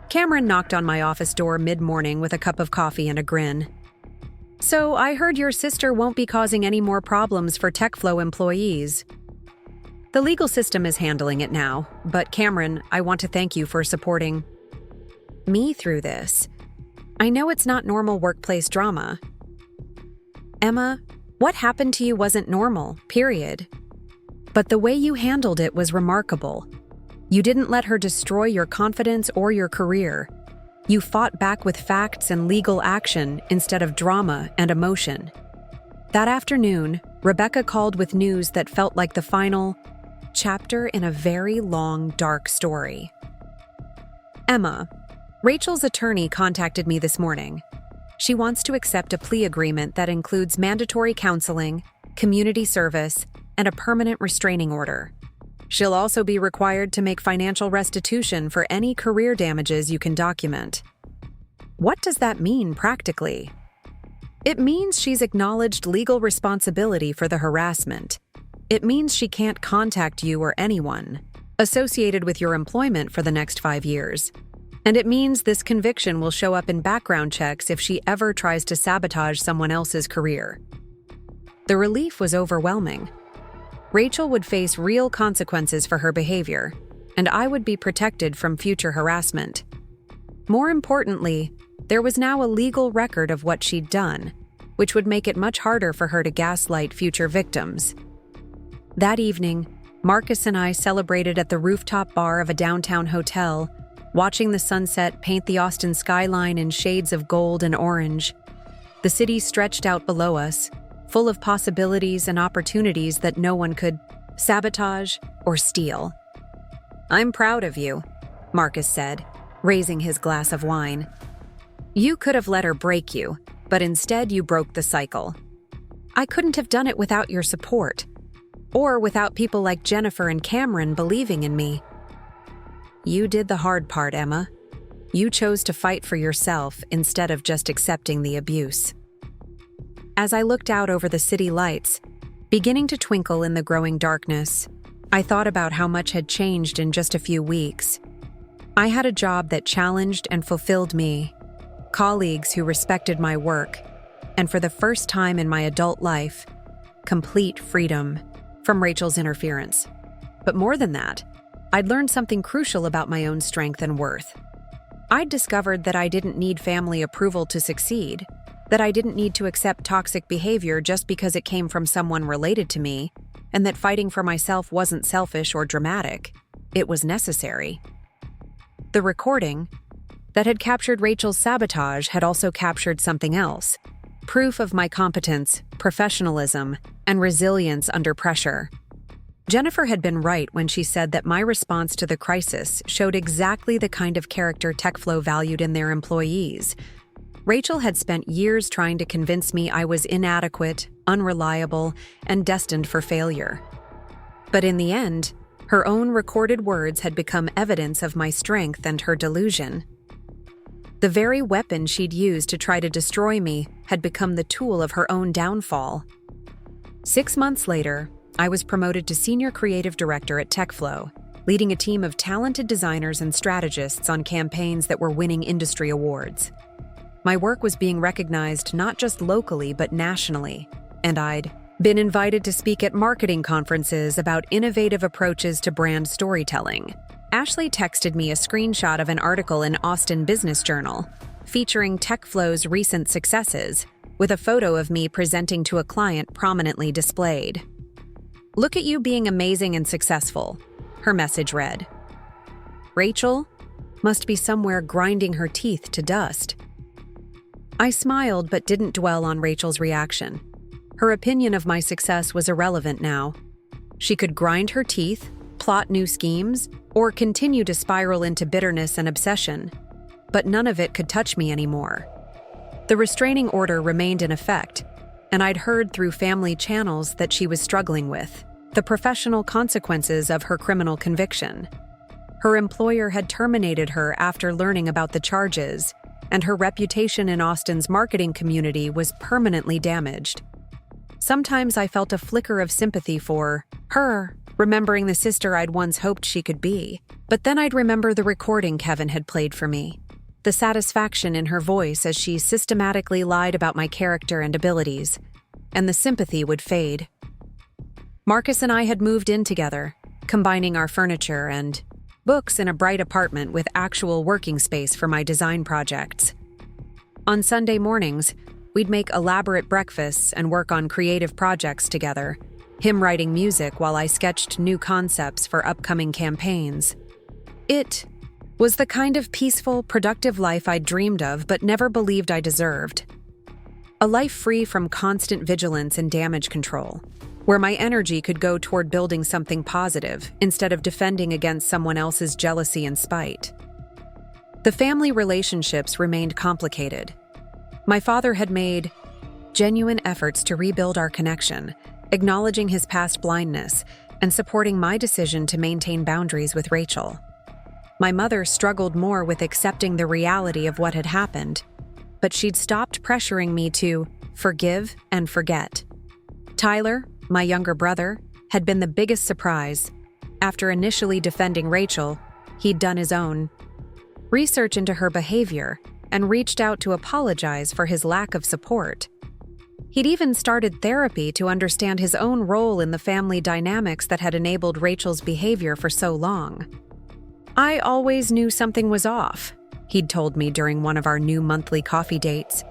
Cameron knocked on my office door mid-morning with a cup of coffee and a grin. So I heard your sister won't be causing any more problems for TechFlow employees. The legal system is handling it now, but Cameron, I want to thank you for supporting me through this. I know it's not normal workplace drama. Emma, what happened to you wasn't normal, period. But the way you handled it was remarkable. You didn't let her destroy your confidence or your career. You fought back with facts and legal action instead of drama and emotion. That afternoon, Rebecca called with news that felt like the final chapter in a very long, dark story. Emma, Rachel's attorney contacted me this morning. She wants to accept a plea agreement that includes mandatory counseling, community service, and a permanent restraining order. She'll also be required to make financial restitution for any career damages you can document. What does that mean practically? It means she's acknowledged legal responsibility for the harassment. It means she can't contact you or anyone associated with your employment for the next 5 years. And it means this conviction will show up in background checks if she ever tries to sabotage someone else's career. The relief was overwhelming. Rachel would face real consequences for her behavior, and I would be protected from future harassment. More importantly, there was now a legal record of what she'd done, which would make it much harder for her to gaslight future victims. That evening, Marcus and I celebrated at the rooftop bar of a downtown hotel, watching the sunset paint the Austin skyline in shades of gold and orange. The city stretched out below us, full of possibilities and opportunities that no one could sabotage or steal. "I'm proud of you," Marcus said, raising his glass of wine. "You could have let her break you, but instead you broke the cycle. I couldn't have done it without your support, or without people like Jennifer and Cameron believing in me. You did the hard part, Emma. You chose to fight for yourself instead of just accepting the abuse." As I looked out over the city lights, beginning to twinkle in the growing darkness, I thought about how much had changed in just a few weeks. I had a job that challenged and fulfilled me, colleagues who respected my work, and for the first time in my adult life, complete freedom from Rachel's interference. But more than that, I'd learned something crucial about my own strength and worth. I'd discovered that I didn't need family approval to succeed, that I didn't need to accept toxic behavior just because it came from someone related to me, and that fighting for myself wasn't selfish or dramatic. It was necessary. The recording that had captured Rachel's sabotage had also captured something else: proof of my competence, professionalism, and resilience under pressure. Jennifer had been right when she said that my response to the crisis showed exactly the kind of character TechFlow valued in their employees. Rachel had spent years trying to convince me I was inadequate, unreliable, and destined for failure. But in the end, her own recorded words had become evidence of my strength and her delusion. The very weapon she'd used to try to destroy me had become the tool of her own downfall. 6 months later, I was promoted to Senior Creative Director at TechFlow, leading a team of talented designers and strategists on campaigns that were winning industry awards. My work was being recognized not just locally but nationally, and I'd been invited to speak at marketing conferences about innovative approaches to brand storytelling. Ashley texted me a screenshot of an article in Austin Business Journal featuring TechFlow's recent successes, with a photo of me presenting to a client prominently displayed. "Look at you being amazing and successful," her message read. Rachel must be somewhere grinding her teeth to dust. I smiled but didn't dwell on Rachel's reaction. Her opinion of my success was irrelevant now. She could grind her teeth, plot new schemes, or continue to spiral into bitterness and obsession, but none of it could touch me anymore. The restraining order remained in effect, and I'd heard through family channels that she was struggling with the professional consequences of her criminal conviction. Her employer had terminated her after learning about the charges, and her reputation in Austin's marketing community was permanently damaged. Sometimes I felt a flicker of sympathy for her, remembering the sister I'd once hoped she could be. But then I'd remember the recording Kevin had played for me. the satisfaction in her voice as she systematically lied about my character and abilities, and the sympathy would fade. Marcus and I had moved in together, combining our furniture and books in a bright apartment with actual working space for my design projects. On Sunday mornings, we'd make elaborate breakfasts and work on creative projects together, him writing music while I sketched new concepts for upcoming campaigns. It was the kind of peaceful, productive life I'd dreamed of but never believed I deserved. A life free from constant vigilance and damage control, where my energy could go toward building something positive instead of defending against someone else's jealousy and spite. The family relationships remained complicated. My father had made genuine efforts to rebuild our connection, acknowledging his past blindness and supporting my decision to maintain boundaries with Rachel. My mother struggled more with accepting the reality of what had happened, but she'd stopped pressuring me to forgive and forget. Tyler, my younger brother, had been the biggest surprise. After initially defending Rachel, he'd done his own research into her behavior and reached out to apologize for his lack of support. He'd even started therapy to understand his own role in the family dynamics that had enabled Rachel's behavior for so long. "I always knew something was off," he'd told me during one of our new monthly coffee dates.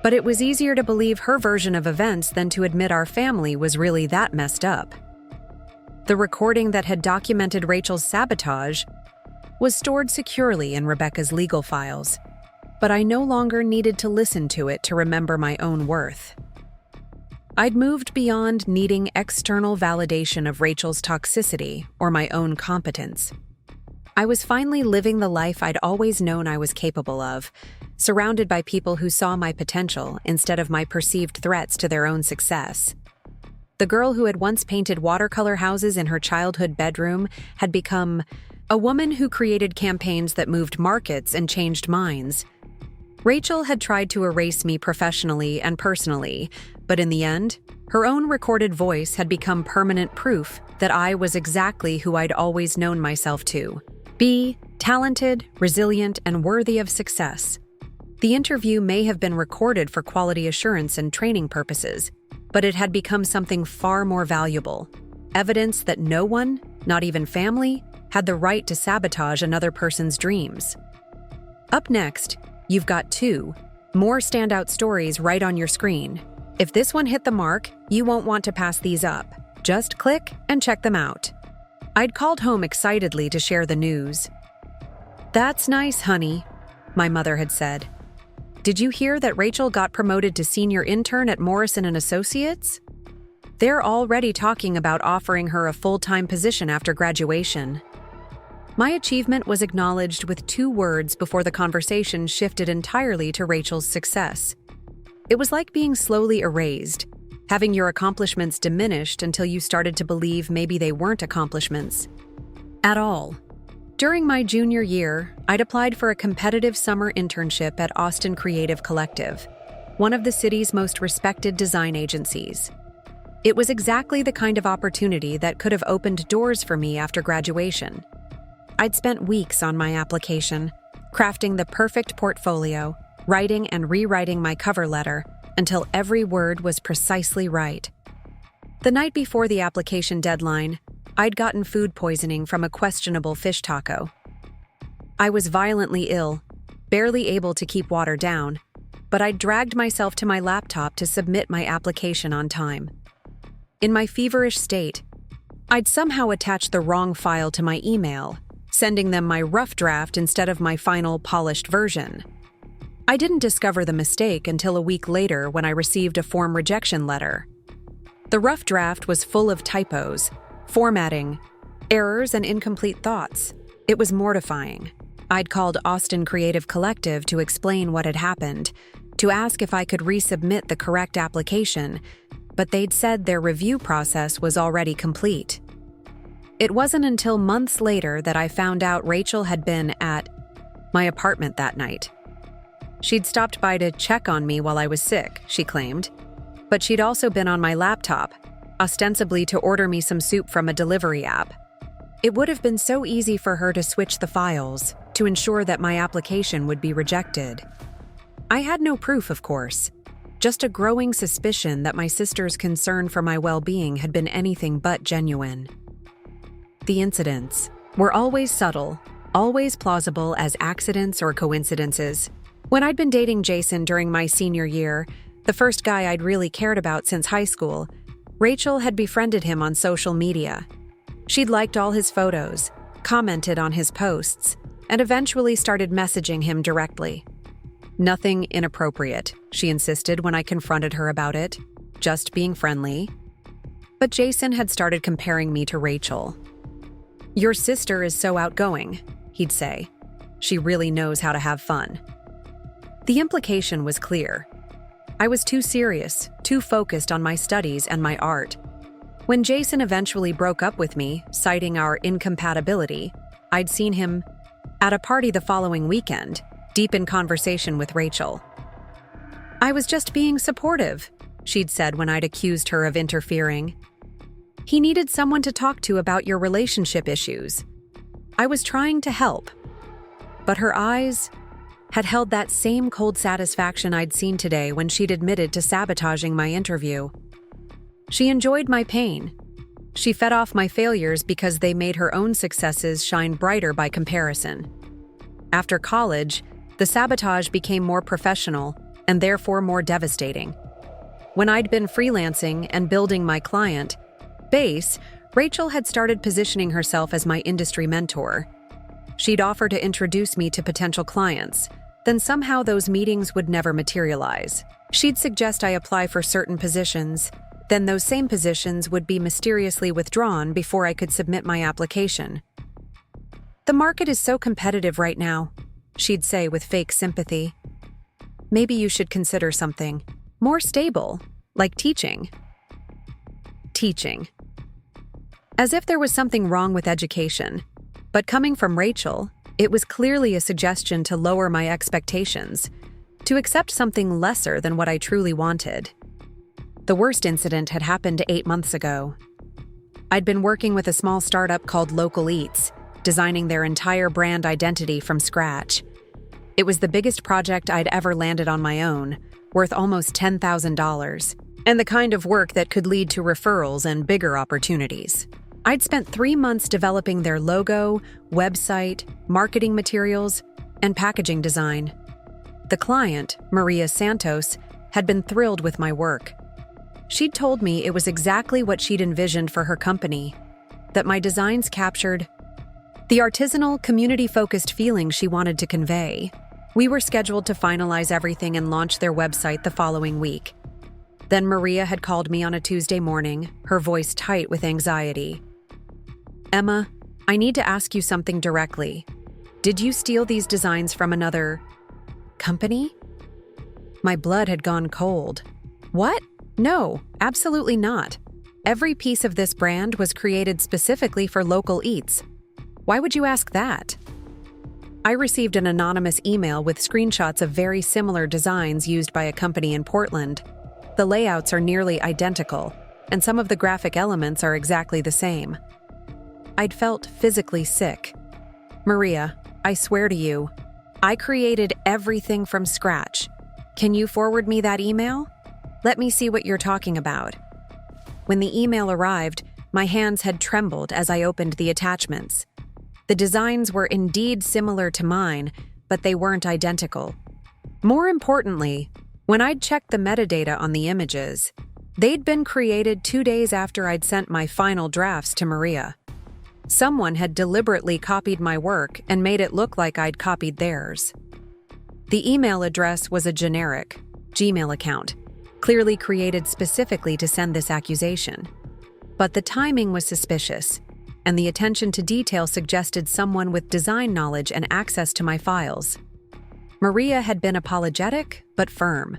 But it was easier to believe her version of events than to admit our family was really that messed up. The recording that had documented Rachel's sabotage was stored securely in Rebecca's legal files, but I no longer needed to listen to it to remember my own worth. I'd moved beyond needing external validation of Rachel's toxicity or my own competence. I was finally living the life I'd always known I was capable of, surrounded by people who saw my potential instead of my perceived threats to their own success. The girl who had once painted watercolor houses in her childhood bedroom had become a woman who created campaigns that moved markets and changed minds. Rachel had tried to erase me professionally and personally, but in the end, her own recorded voice had become permanent proof that I was exactly who I'd always known myself to be: talented, resilient, and worthy of success. The interview may have been recorded for quality assurance and training purposes, but it had become something far more valuable: evidence that no one, not even family, had the right to sabotage another person's dreams. Up next, you've got 2 more standout stories right on your screen. If this one hit the mark, you won't want to pass these up. Just click and check them out. I'd called home excitedly to share the news. "That's nice, honey," my mother had said. "Did you hear that Rachel got promoted to senior intern at Morrison & Associates? They're already talking about offering her a full-time position after graduation." My achievement was acknowledged with 2 words before the conversation shifted entirely to Rachel's success. It was like being slowly erased, having your accomplishments diminished until you started to believe maybe they weren't accomplishments at all. During my junior year, I'd applied for a competitive summer internship at Austin Creative Collective, one of the city's most respected design agencies. It was exactly the kind of opportunity that could have opened doors for me after graduation. I'd spent weeks on my application, crafting the perfect portfolio, writing and rewriting my cover letter until every word was precisely right. The night before the application deadline, I'd gotten food poisoning from a questionable fish taco. I was violently ill, barely able to keep water down, but I dragged myself to my laptop to submit my application on time. In my feverish state, I'd somehow attached the wrong file to my email, sending them my rough draft instead of my final polished version. I didn't discover the mistake until a week later when I received a form rejection letter. The rough draft was full of typos, formatting, errors, and incomplete thoughts. It was mortifying. I'd called Austin Creative Collective to explain what had happened, to ask if I could resubmit the correct application, but they'd said their review process was already complete. It wasn't until months later that I found out Rachel had been at my apartment that night. She'd stopped by to check on me while I was sick, she claimed, but she'd also been on my laptop, ostensibly to order me some soup from a delivery app. It would have been so easy for her to switch the files. to ensure that my application would be rejected. I had no proof, of course, just a growing suspicion that my sister's concern for my well-being had been anything but genuine. The incidents were always subtle, always plausible as accidents or coincidences. When I'd been dating Jason during my senior year, the first guy I'd really cared about since high school, Rachel had befriended him on social media. She'd liked all his photos, commented on his posts, and eventually started messaging him directly. Nothing inappropriate, she insisted when I confronted her about it, just being friendly. But Jason had started comparing me to Rachel. "Your sister is so outgoing," he'd say. "She really knows how to have fun." The implication was clear. I was too serious, too focused on my studies and my art. When Jason eventually broke up with me, citing our incompatibility, I'd seen him at a party the following weekend, deep in conversation with Rachel. "I was just being supportive," she'd said when I'd accused her of interfering. "He needed someone to talk to about your relationship issues. I was trying to help." But her eyes had held that same cold satisfaction I'd seen today when she'd admitted to sabotaging my interview. She enjoyed my pain. She fed off my failures because they made her own successes shine brighter by comparison. After college, the sabotage became more professional and therefore more devastating. When I'd been freelancing and building my client base, Rachel had started positioning herself as my industry mentor. She'd offer to introduce me to potential clients, then somehow those meetings would never materialize. She'd suggest I apply for certain positions, then those same positions would be mysteriously withdrawn before I could submit my application. "The market is so competitive right now," she'd say with fake sympathy. "Maybe you should consider something more stable, like teaching." Teaching. As if there was something wrong with education. But coming from Rachel, it was clearly a suggestion to lower my expectations, to accept something lesser than what I truly wanted. The worst incident had happened 8 months ago. I'd been working with a small startup called Local Eats, designing their entire brand identity from scratch. It was the biggest project I'd ever landed on my own, worth almost $10,000, and the kind of work that could lead to referrals and bigger opportunities. I'd spent 3 months developing their logo, website, marketing materials, and packaging design. The client, Maria Santos, had been thrilled with my work. She'd told me it was exactly what she'd envisioned for her company, that my designs captured the artisanal, community-focused feeling she wanted to convey. We were scheduled to finalize everything and launch their website the following week. Then Maria had called me on a Tuesday morning, her voice tight with anxiety. "Emma, I need to ask you something directly. Did you steal these designs from another company?" My blood had gone cold. "What? No, absolutely not. Every piece of this brand was created specifically for Local Eats. Why would you ask that?" I received an anonymous email with screenshots of very similar designs used by a company in Portland. The layouts are nearly identical, and some of the graphic elements are exactly the same. I'd felt physically sick. "Maria, I swear to you, I created everything from scratch. Can you forward me that email? Let me see what you're talking about." When the email arrived, my hands had trembled as I opened the attachments. The designs were indeed similar to mine, but they weren't identical. More importantly, when I'd checked the metadata on the images, they'd been created 2 days after I'd sent my final drafts to Maria. Someone had deliberately copied my work and made it look like I'd copied theirs. The email address was a generic Gmail account, clearly created specifically to send this accusation. But the timing was suspicious, and the attention to detail suggested someone with design knowledge and access to my files. Maria had been apologetic, but firm.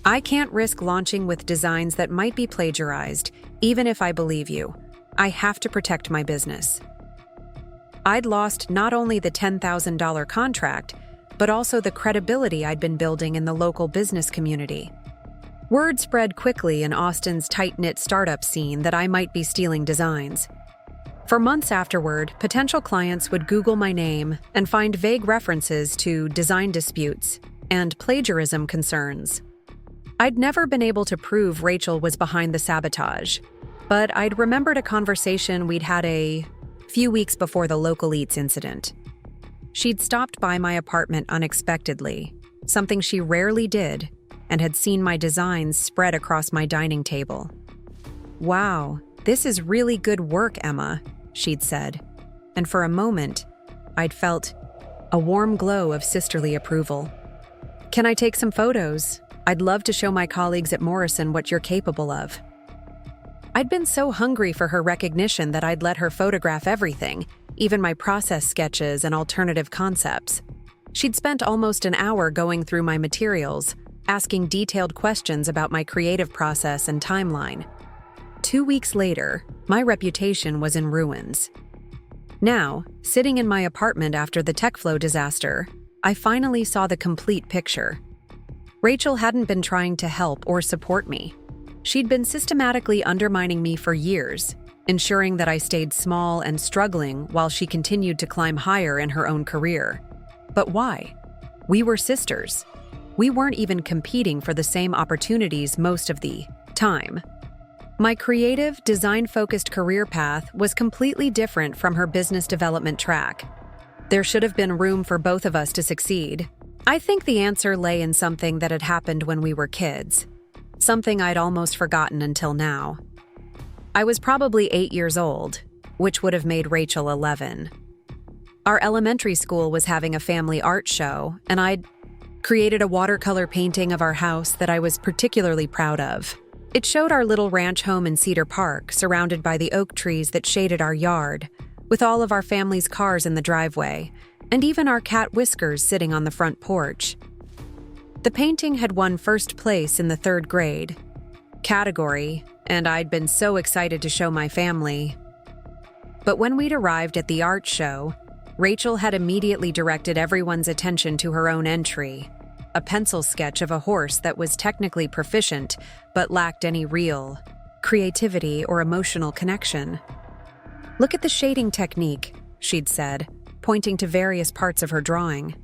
"I can't risk launching with designs that might be plagiarized, even if I believe you. I have to protect my business." I'd lost not only the $10,000 contract, but also the credibility I'd been building in the local business community. Word spread quickly in Austin's tight-knit startup scene that I might be stealing designs. For months afterward, potential clients would Google my name and find vague references to design disputes and plagiarism concerns. I'd never been able to prove Rachel was behind the sabotage, but I'd remembered a conversation we'd had a few weeks before the local eats incident. She'd stopped by my apartment unexpectedly, something she rarely did, and had seen my designs spread across my dining table. "Wow, this is really good work, Emma," she'd said, and for a moment, I'd felt a warm glow of sisterly approval. "Can I take some photos? I'd love to show my colleagues at Morrison what you're capable of." I'd been so hungry for her recognition that I'd let her photograph everything, even my process sketches and alternative concepts. She'd spent almost an hour going through my materials, asking detailed questions about my creative process and timeline. 2 weeks later, my reputation was in ruins. Now, sitting in my apartment after the TechFlow disaster, I finally saw the complete picture. Rachel hadn't been trying to help or support me. She'd been systematically undermining me for years, ensuring that I stayed small and struggling while she continued to climb higher in her own career. But why? We were sisters. We weren't even competing for the same opportunities most of the time. My creative, design-focused career path was completely different from her business development track. There should have been room for both of us to succeed. I think the answer lay in something that had happened when we were kids, something I'd almost forgotten until now. I was probably 8 years old, which would have made Rachel 11. Our elementary school was having a family art show, and I'd created a watercolor painting of our house that I was particularly proud of. It showed our little ranch home in Cedar Park, surrounded by the oak trees that shaded our yard, with all of our family's cars in the driveway, and even our cat Whiskers sitting on the front porch. The painting had won first place in the 3rd grade category, and I'd been so excited to show my family. But when we'd arrived at the art show, Rachel had immediately directed everyone's attention to her own entry, a pencil sketch of a horse that was technically proficient but lacked any real creativity or emotional connection. "Look at the shading technique," she'd said, pointing to various parts of her drawing.